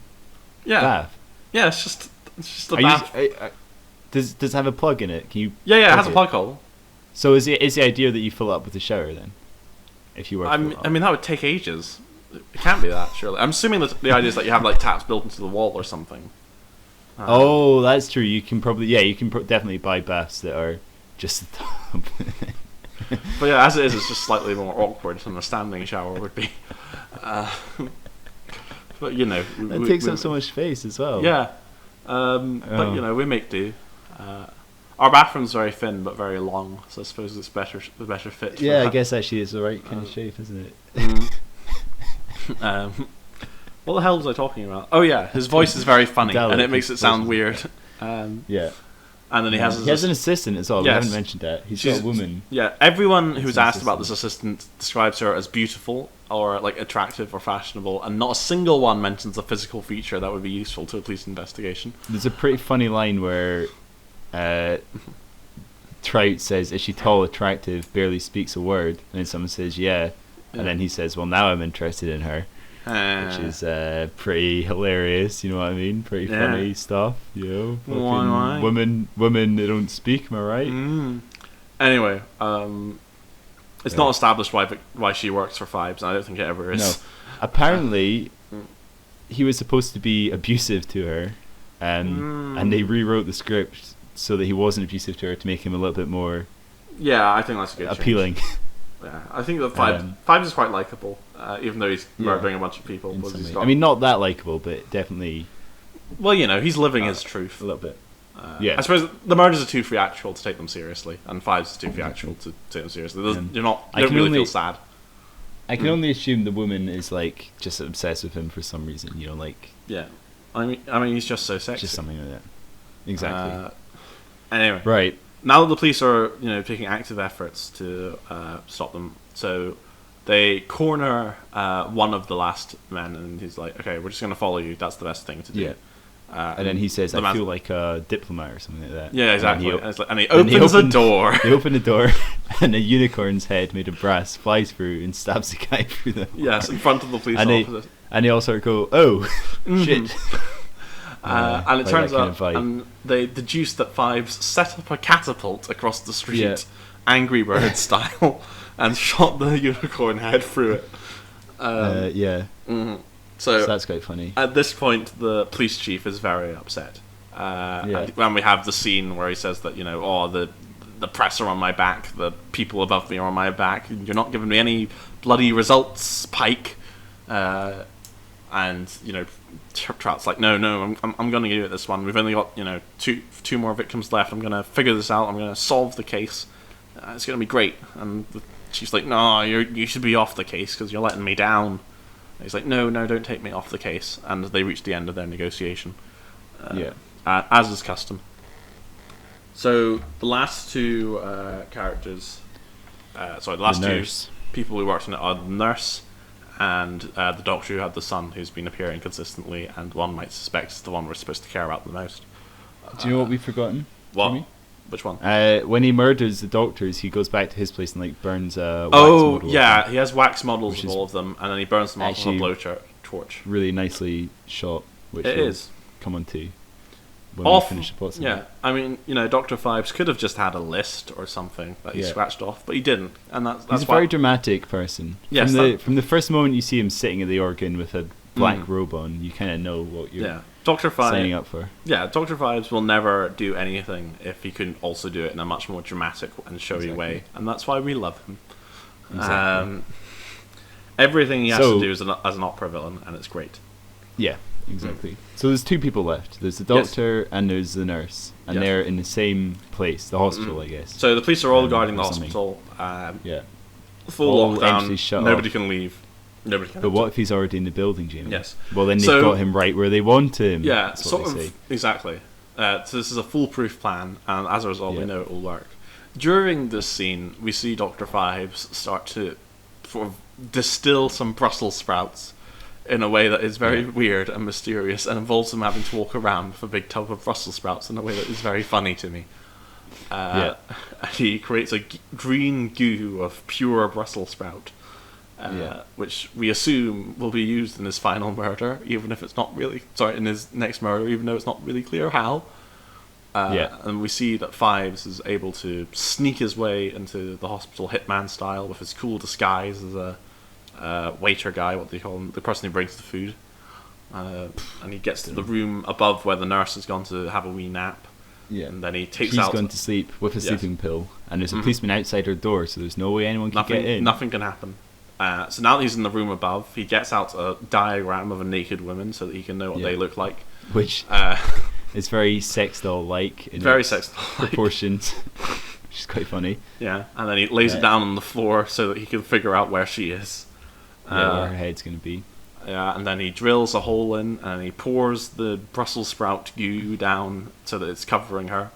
bath. Yeah, it's just a bath. Does it have a plug in it? Can you? Yeah, it has a plug hole. So is the idea that you fill up with the shower then? If you were, I mean that would take ages. It can't be that, surely. I'm assuming that the idea is that you have like taps built into the wall or something. Oh, that's true. You can probably definitely buy baths that are just the tub. But yeah, as it is, it's just slightly more awkward than a standing shower would be. But you know, it takes up so much space as well. Yeah, but you know, we make do. Our bathroom's very thin but very long, so I suppose it's the better fit. Yeah, I guess actually it's the right kind of shape, isn't it? What the hell was I talking about? Oh yeah, his voice is very funny, and it makes it sound weird. Yeah. And then he has an assistant as well. Yes. We haven't mentioned that. She's got a woman. Yeah, everyone who's asked about this assistant describes her as beautiful or like attractive or fashionable, and not a single one mentions a physical feature that would be useful to a police investigation. There's a pretty funny line where Trout says, "Is she tall, attractive, barely speaks a word?" And then someone says, "Yeah," and then he says, "Well, now I'm interested in her." Which is pretty hilarious, you know what I mean? Pretty funny stuff, you know. Why? Women, they don't speak, am I right? Anyway, it's not established why she works for Phibes, and I don't think it ever is. No. Apparently, he was supposed to be abusive to her, and they rewrote the script so that he wasn't abusive to her to make him a little bit more. Yeah, I think that's a good appealing. Yeah, I think that Phibes is quite likable, even though he's murdering a bunch of people. I mean, not that likable, but definitely. Well, you know, he's living his truth a little bit. I suppose the murders are too theatrical to take them seriously, and Phibes is too theatrical to take them seriously. You don't really feel sad. I can only assume the woman is like just obsessed with him for some reason. You know, like. Yeah, I mean, he's just so sexy. Just something like that. Exactly. Anyway, right. Now that the police are, you know, taking active efforts to stop them, so they corner one of the last men, and he's like, "Okay, we're just going to follow you. That's the best thing to do." Yeah. And then he says, "I feel like a diplomat or something like that." Yeah, exactly. And he opens the door. They open the door, and a unicorn's head made of brass flies through and stabs the guy through the. Yes, in front of the police officer. And they all sort of go, "Oh, shit." And it turns out, and they deduce that Phibes set up a catapult across the street, Angry Bird style, and shot the unicorn head through it. So that's quite funny. At this point, the police chief is very upset. And when we have the scene where he says that, you know, the press are on my back, the people above me are on my back, you're not giving me any bloody results, Pike. And, you know, Trout's like, no, I'm going to give it this one. We've only got, you know, two more victims left. I'm going to figure this out. I'm going to solve the case. It's going to be great. And the chief's like, no, you should be off the case because you're letting me down. And he's like, no, don't take me off the case. And they reach the end of their negotiation. As is custom. So the last two characters, the last two people who worked on it are the nurse and the doctor who had the son, who's been appearing consistently, and one might suspect is the one we're supposed to care about the most. Do you know what we've forgotten? What? Jimmy? Which one? When he murders the doctors, he goes back to his place and like burns wax model. Oh, yeah, he has wax models of all of them, and then he burns them off with a blowtorch. Really nicely shot, which it is. Come on to. when we finish the plot summary. Yeah, I mean, Dr. Phibes could have just had a list or something that he scratched off, but he didn't, and that's he's a very dramatic person. Yes, from the first moment you see him sitting at the organ with a black robe on, you kind of know what you're signing up for. Yeah, Dr. Phibes will never do anything if he couldn't also do it in a much more dramatic and showy way, and that's why we love him. Exactly. Everything he has to do as an opera villain, and it's great. Yeah, exactly. So there's two people left. There's the doctor and there's the nurse, and they're in the same place, the hospital, I guess. So the police are all guarding the hospital. Full all lockdown. Shut Nobody off. can leave. Nobody can. But what if he's already in the building, Jamie? Yes. Well, then they've got him right where they want him. Yeah, that's what they say. Exactly. So this is a foolproof plan, and as a result, we know it will work. During this scene, we see Dr. Phibes start to sort of distill some Brussels sprouts in a way that is very weird and mysterious, and involves him having to walk around with a big tub of Brussels sprouts in a way that is very funny to me. He creates a green goo of pure Brussels sprout, which we assume will be used in his final murder, even if it's not really... Sorry, in his next murder, even though it's not really clear how. And we see that Phibes is able to sneak his way into the hospital hitman style with his cool disguise as a waiter guy, what do you call him? The person who brings the food. And he gets to the room above where the nurse has gone to have a wee nap. Yeah. And then he's gone to sleep with a sleeping pill, and there's a policeman outside her door, so there's no way anyone can get in. Nothing can happen. So now that he's in the room above, he gets out a diagram of a naked woman so that he can know what they look like. Which is very sex doll-like. Very sex doll-like. Proportions, which is quite funny. Yeah, and then he lays it down on the floor so that he can figure out where she is. Where her head's going to be. Yeah, and then he drills a hole in, and he pours the Brussels sprout goo down so that it's covering her,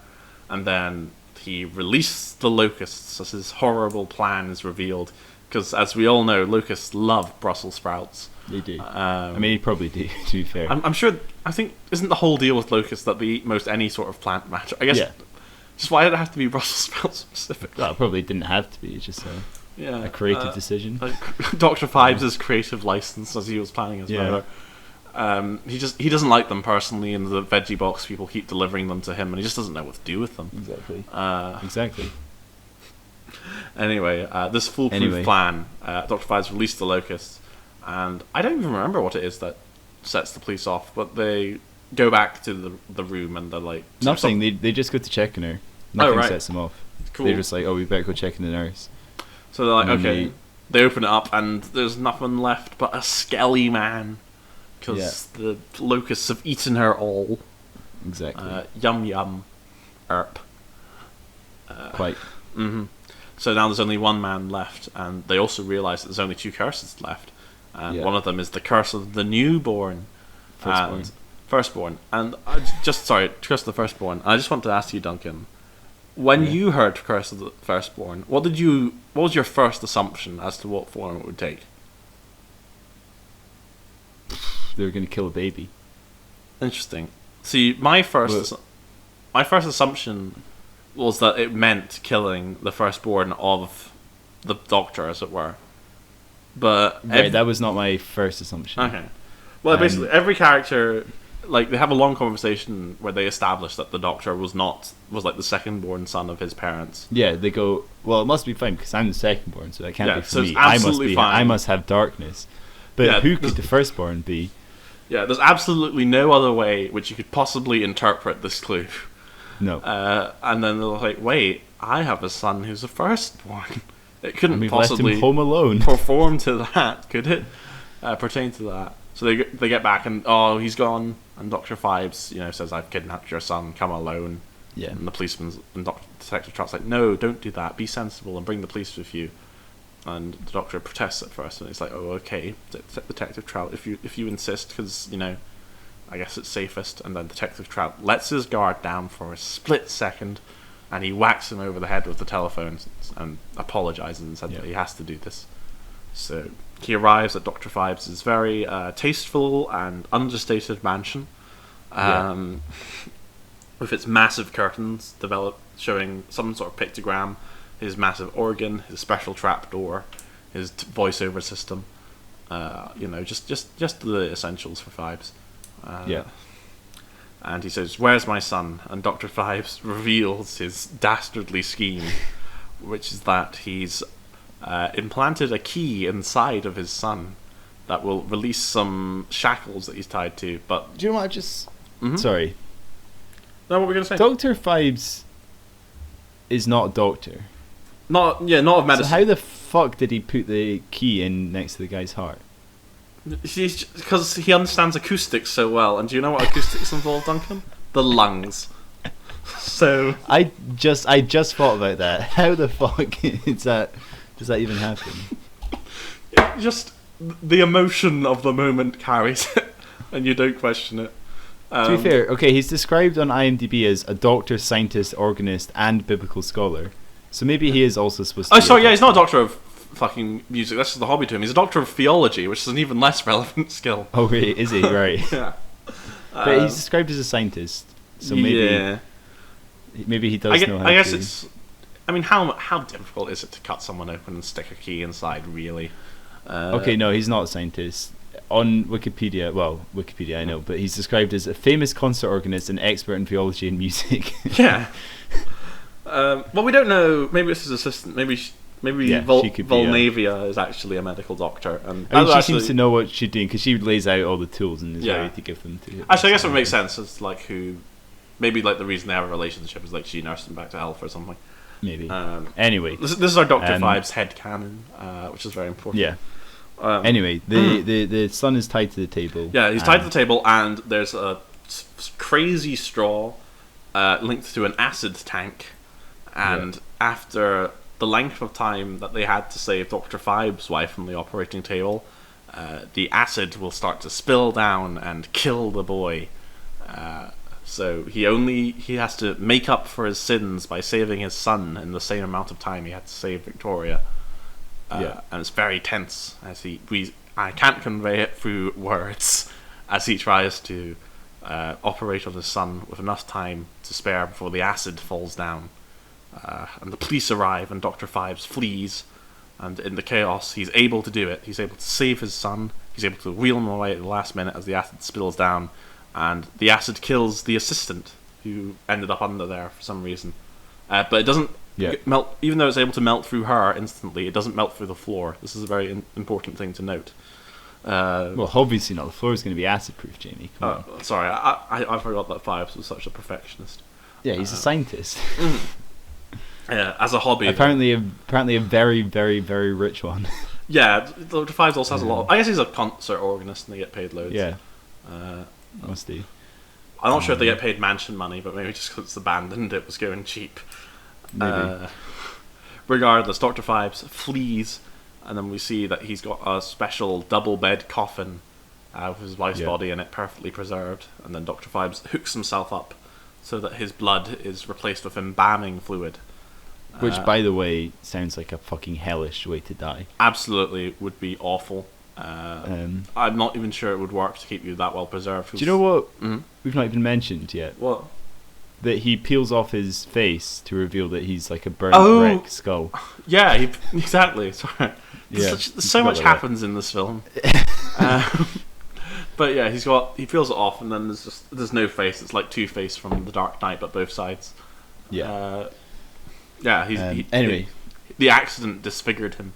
and then he releases the locusts as his horrible plan is revealed, because as we all know, locusts love Brussels sprouts. They do. I mean, they probably do, to be fair. I'm sure, I think, isn't the whole deal with locusts that they eat most any sort of plant matter? I guess, just why did it have to be Brussels sprouts specifically? Well, it probably didn't have to be, it's just a creative decision. Like Dr. Phibes' creative license as he was planning his murder. He doesn't like them personally, and the veggie box people keep delivering them to him, and he just doesn't know what to do with them. Exactly. Anyway, this foolproof plan, Dr. Phibes released the locusts, and I don't even remember what it is that sets the police off, but they go back to the room and they're like... Nothing, they just go to check on her. Nothing sets them off. Cool. They're just like, we better go check on the nurse. So they're like, okay, they open it up and there's nothing left but a skelly man, because the locusts have eaten her all. Exactly. Yum yum. Erp. Quite. Mm-hmm. So now there's only one man left, and they also realise that there's only two curses left. And one of them is the curse of the newborn. Firstborn. And curse of the Firstborn. I just want to ask you, Duncan, when you heard Curse of the Firstborn, what was your first assumption as to what form it would take? They were going to kill a baby. Interesting. See, my first assumption was that it meant killing the firstborn of the Doctor, as it were. But that was not my first assumption. Okay. Well, basically, every character, like, they have a long conversation where they establish that the Doctor was like the second-born son of his parents. Yeah, they go, well, it must be fine because I'm the second-born, so that can't be for so me. Absolutely fine. I must have darkness. But who could the firstborn be? Yeah, there's absolutely no other way which you could possibly interpret this clue. No. And then they're like, wait, I have a son who's a firstborn. It couldn't possibly left him home alone. perform to that, could it? Pertain to that. So they get back and, he's gone. And Dr. Phibes, says, I've kidnapped your son, come alone. Yeah. And the policeman and Detective Trout's like, no, don't do that. Be sensible and bring the police with you. And the Doctor protests at first, and it's like, oh, okay, Detective Trout, if you insist, because, I guess it's safest. And then Detective Trout lets his guard down for a split second, and he whacks him over the head with the telephone and apologizes and said that he has to do this. So he arrives at Dr. Phibes' very tasteful and understated mansion, with its massive curtains showing some sort of pictogram, his massive organ, his special trap door, his voiceover system. Just the essentials for Phibes. and he says, "Where's my son?" And Dr. Phibes reveals his dastardly scheme, which is that he's implanted a key inside of his son that will release some shackles that he's tied to. But Do you know what I just... Sorry. No, what were we going to say? Dr. Phibes is not a doctor. Not of medicine. So how the fuck did he put the key in next to the guy's heart? Because he understands acoustics so well. And do you know what acoustics involve, Duncan? The lungs. So I just thought about that. How the fuck does that even happen? Just the emotion of the moment carries it, and you don't question it. To be fair, okay, he's described on IMDb as a doctor, scientist, organist, and biblical scholar. So maybe he is also supposed to be... Oh, sorry, yeah, he's not a doctor of fucking music. That's just the hobby to him. He's a doctor of theology, which is an even less relevant skill. Oh, really? Is he? Right. Yeah. But he's described as a scientist. So maybe he does know how to... I guess it's... I mean, how difficult is it to cut someone open and stick a key inside, really? Okay, no, he's not a scientist. On Wikipedia, I know, but he's described as a famous concert organist and expert in theology and music. Yeah. Well, we don't know. Maybe it's his assistant. Maybe Volnavia is actually a medical doctor. And I mean, she seems to know what she's doing because she lays out all the tools and is ready to give them to him. Actually, I guess it makes sense. It's like maybe like the reason they have a relationship is like she nursed him back to health or something. Maybe. Anyway, this is our Dr. Phibes headcanon, which is very important. Yeah. Anyway, the son is tied to the table. Yeah, he's tied to the table, and there's a crazy straw linked to an acid tank. And after the length of time that they had to save Dr. Phibes' wife from the operating table, the acid will start to spill down and kill the boy. So he has to make up for his sins by saving his son in the same amount of time he had to save Victoria. And it's very tense as I can't convey it through words as he tries to operate on his son with enough time to spare before the acid falls down. And the police arrive and Dr. Phibes flees, and in the chaos he's able to do it. He's able to save his son. He's able to wheel him away at the last minute as the acid spills down, and the acid kills the assistant who ended up under there for some reason. But it doesn't melt, even though it's able to melt through her instantly. It doesn't melt through the floor. This is a very important thing to note. Well, obviously not. The floor is going to be acid-proof, Jamie. Come on. Sorry, I forgot that Phibes was such a perfectionist. Yeah, he's a scientist. Yeah, as a hobby. Apparently a very, very, very rich one. Yeah, Dr. Phibes also has a lot of... I guess he's a concert organist and they get paid loads. Yeah. Must be. I'm not sure if they get paid mansion money, but maybe just because it's abandoned, it was going cheap. Maybe. Regardless, Dr. Phibes flees, and then we see that he's got a special double bed coffin with his wife's body in it, perfectly preserved. And then Dr. Phibes hooks himself up so that his blood is replaced with embalming fluid. Which, by the way, sounds like a fucking hellish way to die. Absolutely, would be awful. I'm not even sure it would work to keep you that well preserved. Do you know what we've not even mentioned yet? What? That he peels off his face to reveal that he's like a burnt wreck skull. Yeah, exactly. Sorry. Yeah, so much happens in this film. But yeah, he peels it off, and then there's no face. It's like Two-Face from The Dark Knight, but both sides. Yeah. Anyway, the accident disfigured him.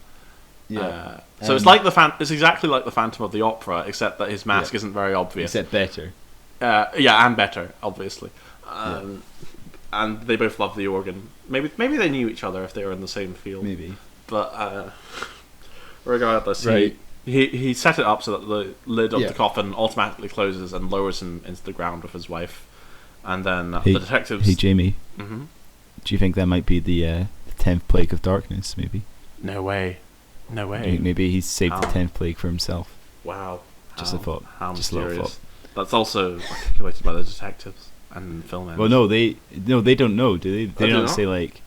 Yeah. So it's like it's exactly like the Phantom of the Opera, except that his mask isn't very obvious. Except better. And better, obviously. And they both love the organ. Maybe they knew each other if they were in the same field. Maybe. But regardless, right. he set it up so that the lid of the coffin automatically closes and lowers him into the ground with his wife. And then the detectives... Hey, Jamie. Mm-hmm. Do you think that might be the 10th plague of darkness, maybe? No way. Do you think maybe he saved the 10th plague for himself? Wow. Just a thought. How just a little thought. That's also articulated by the detectives and film editors. Well, no, they don't know, do they? They don't say, like...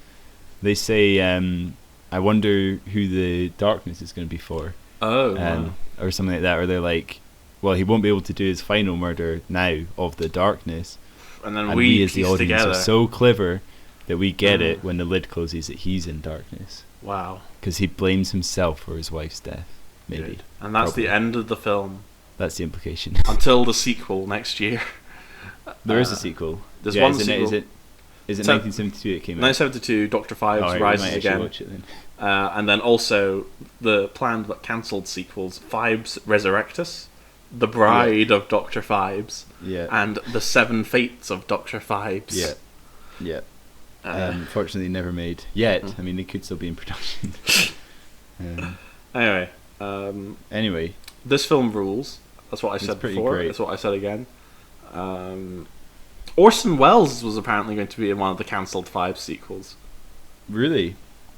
They say, I wonder who the darkness is going to be for. Oh, or something like that. Or they're like, well, he won't be able to do his final murder now of the darkness. And then we as the audience are so clever that we get it when the lid closes that he's in darkness. Wow. Because he blames himself for his wife's death, maybe. Good. And that's the end of the film. That's the implication. Until the sequel next year. There is a sequel. There's one is sequel. Is it 1972 it came out? 1972, Dr. Phibes Rises Again. Watch it then. And then also the planned but cancelled sequels, Phibes Resurrectus, The Bride of Dr. Phibes, and The Seven Fates of Dr. Phibes. Yeah. Fortunately, never made yet. I mean, they could still be in production. Anyway, this film rules. That's what I said before. Great. That's what I said again. Orson Welles was apparently going to be in one of the cancelled Phibes sequels. Really?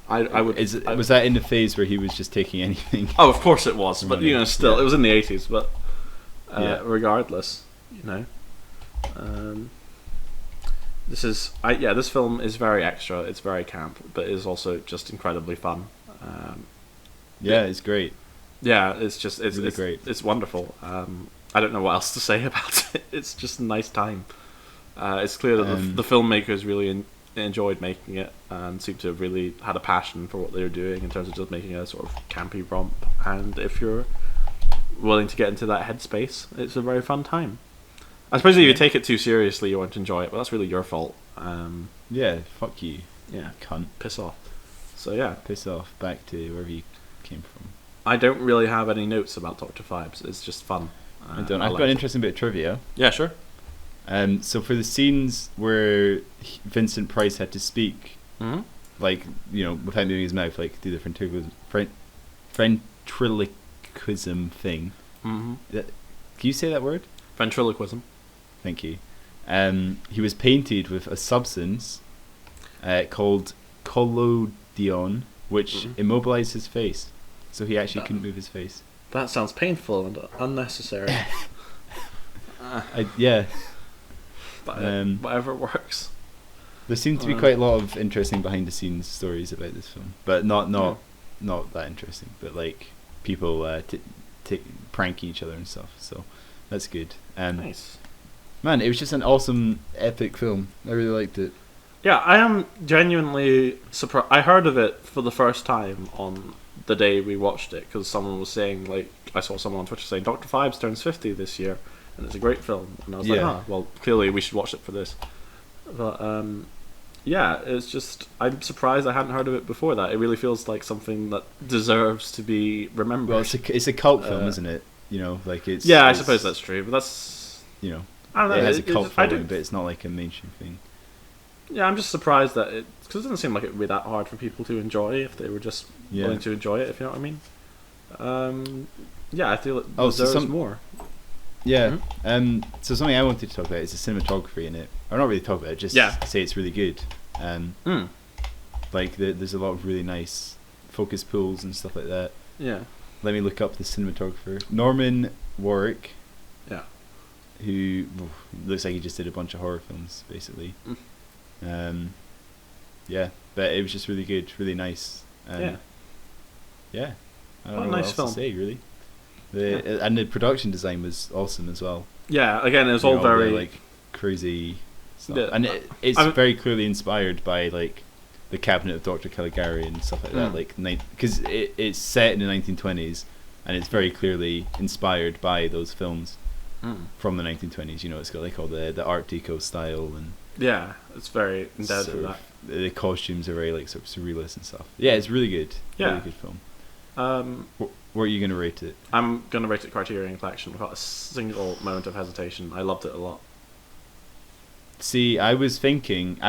Was that in the phase where he was just taking anything? Oh, of course it was. But still, it was in the 80s. But regardless, this film is very extra. It's very camp, but it is also just incredibly fun. It's great. Yeah, it's really great. It's wonderful. I don't know what else to say about it. It's just a nice time. It's clear that the filmmakers really enjoyed making it and seemed to have really had a passion for what they were doing in terms of just making a sort of campy romp. And if you're willing to get into that headspace, it's a very fun time. I suppose if you take it too seriously, you won't enjoy it, but that's really your fault. Fuck you. Yeah, cunt. Piss off. So yeah, piss off. Back to wherever you came from. I don't really have any notes about Dr. Phibes. It's just fun. I've got an interesting bit of trivia. Yeah, sure. So for the scenes where Vincent Price had to speak, without moving his mouth, like do the ventriloquism thing. Mm-hmm. Can you say that word? Ventriloquism. Thank you. He was painted with a substance called collodion, which immobilized his face, so he actually couldn't move his face. That sounds painful and unnecessary. Whatever works. There seem to be quite a lot of interesting behind the scenes stories about this film, but not that interesting. But like people pranking each other and stuff, so that's good. Nice. Man, it was just an awesome, epic film. I really liked it. Yeah, I am genuinely surprised. I heard of it for the first time on the day we watched it because someone was saying, like, I saw someone on Twitter saying Dr. Phibes turns 50 this year and it's a great film, and I was like, well, clearly we should watch it for this. But it's just, I'm surprised I hadn't heard of it before that. It really feels like something that deserves to be remembered. Well, it's a cult film, isn't it? It's I suppose that's true, but that's I don't know. It has a cult following, but it's not like a mainstream thing. Yeah, I'm just surprised that because it doesn't seem like it would be that hard for people to enjoy if they were just willing to enjoy it, if you know what I mean. I feel it deserves more. Yeah. So something I wanted to talk about is the cinematography in it. Or not really talk about it, just say it's really good. There's a lot of really nice focus pulls and stuff like that. Yeah. Let me look up the cinematographer. Norman Warwick. Yeah. Who looks like he just did a bunch of horror films, basically. But it was just really good, really nice. I don't know what else to say, really. And the production design was awesome as well. Yeah, again, it was all very crazy stuff, and it's very clearly inspired by like the Cabinet of Dr. Caligari and stuff like that. Because it's set in the 1920s, and it's very clearly inspired by those films from the 1920s. It's got like all the Art Deco style and it's very indebted to that. The costumes are very like sort of surrealist and stuff. Yeah, it's really good. Yeah, really good film. What are you going to rate it? I'm going to rate it Criterion Collection without a single moment of hesitation. I loved it a lot. See, I was thinking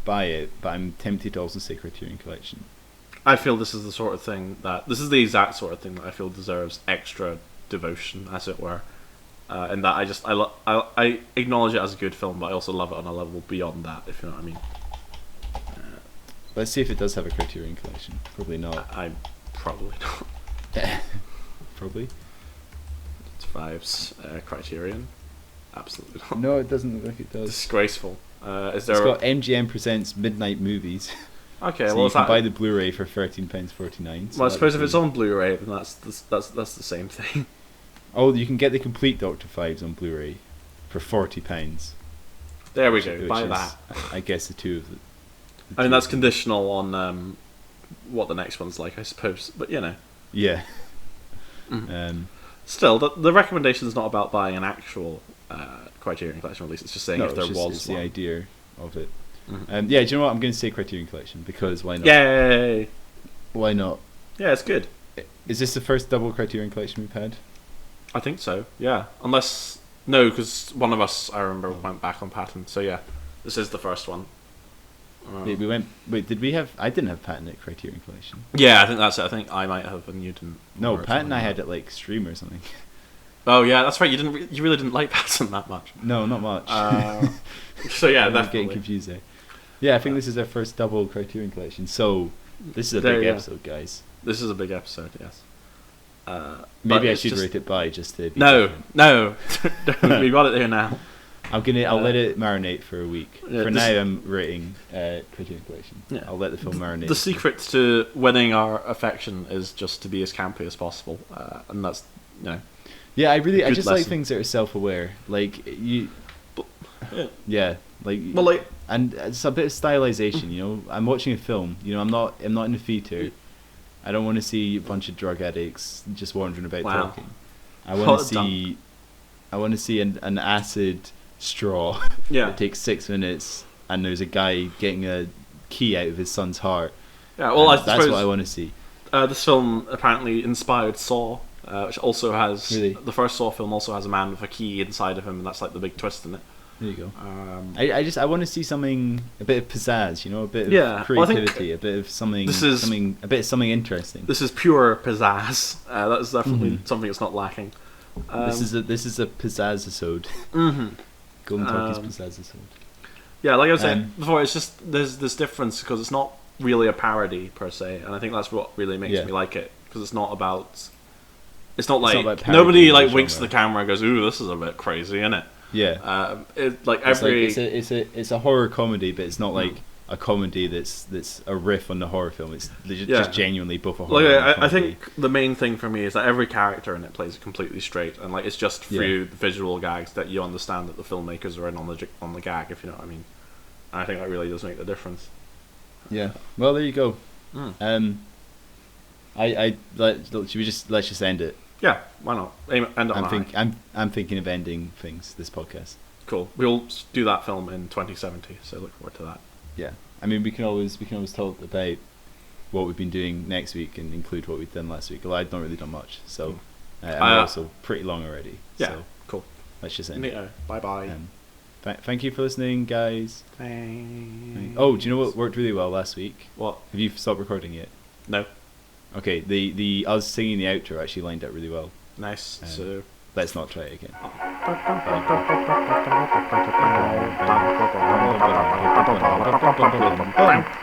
buy it, but I'm tempted to also say Criterion Collection. I feel this is the exact sort of thing that I feel deserves extra devotion, as it were. And that I acknowledge it as a good film, but I also love it on a level beyond that, if you know what I mean. Let's see if it does have a Criterion Collection. Probably not. I probably not. Probably. It's Phibes Criterion. Absolutely not. No, it doesn't look like it does. Disgraceful. It's got MGM Presents Midnight Movies. Okay, so you can buy the Blu-ray for £13.49. Well, I suppose if it's on Blu-ray, then that's the same thing. Oh, you can get the complete Dr. Phibes on Blu-ray for £40. There we go. Buy that. I guess the two of them. I mean, that's conditional on what the next one's like, I suppose. But Yeah. Still, the recommendation is not about buying an actual Criterion Collection release. It's just saying No, if there it's was the one. idea of it. Mhm. Yeah, do you know what? I'm going to say Criterion Collection because why not? Yay! Why not? Yeah, it's good. Is this the first double Criterion Collection we've had? I think so. Yeah, unless no, because one of us I remember went back on patent. So yeah, this is the first one. Wait, did we have? I didn't have patent at Criterion Collection. Yeah, I think that's it. I think I might have, and you didn't. No, or patent something I like had that. at like Stream or something. Oh yeah, that's right. You didn't. You really didn't like patent that much. No, not much. So yeah, I'm definitely. getting confused there. Yeah, I think this is our first double Criterion Collection. So this is a There big you go. episode, guys. This is a big episode. Yes. Maybe but I it's should just- rate it by just to be No, different. no, we got it here now. I'll let it marinate for a week. Yeah, for this- now, I'm rating Criterion Collection. Yeah. I'll let the film marinate. The secret to winning our affection is just to be as campy as possible, and that's Yeah, I Good just like lesson. things that are self-aware. Like you, yeah. yeah, like Well, like and it's a bit of stylization. You know, I'm watching a film. You know, I'm not in the theater. I don't want to see a bunch of drug addicts just wandering about Wow. talking. I Well want to done. see, an acid straw yeah, that takes 6 minutes, and there's a guy getting a key out of his son's heart. yeah. Well, I And that's what I suppose want to see. this film apparently inspired Saw, which also has Really? the first Saw film also has a man with a key inside of him, and that's like the big twist in it. There you go. Um, I want to see something, a bit of pizzazz, you know, a bit of Yeah, well, I think creativity, a bit of something, this is- a bit of something interesting. this is pure pizzazz. That is definitely Mhm. something that's not lacking. This is a pizzazz-isode. hmm Golden Talkies Um, pizzazz-isode. Yeah, like I was saying Um, before, it's just there's this difference because it's not really a parody per se, and I think that's what really makes Yeah. me like it because it's not about. It's not It's like not about nobody parodying like the winks at genre. the camera and goes, "Ooh, this is a bit crazy, isn't it?" Yeah. It like It's every like, it's a horror comedy, but it's not like a comedy that's a riff on the horror film. It's Yeah. just genuinely both a horror like and a I comedy. think the main thing for me is that every character in it plays it completely straight, and like it's just through the visual gags that you understand that the filmmakers are in on the gag, if you know what I mean. And I think that really does make the difference. Yeah. Well, there you go. Mm. Let's just end it. Yeah, why not? End it on a high. I'm thinking of ending things this podcast. Cool. We'll do that film in 2070, so look forward to that. Yeah. I mean, we can always talk about what we've been doing next week and include what we've done last week. Although I've not really done much, so I'm also pretty long already. Yeah, So cool. let's just end. Neato. Bye bye. Thank you for listening, guys. Thanks. Oh, do you know what worked really well last week? What? Have you stopped recording yet? No. Okay, the us singing the outro actually lined up really well. Nice. Um, So. Let's not try it again. Bye.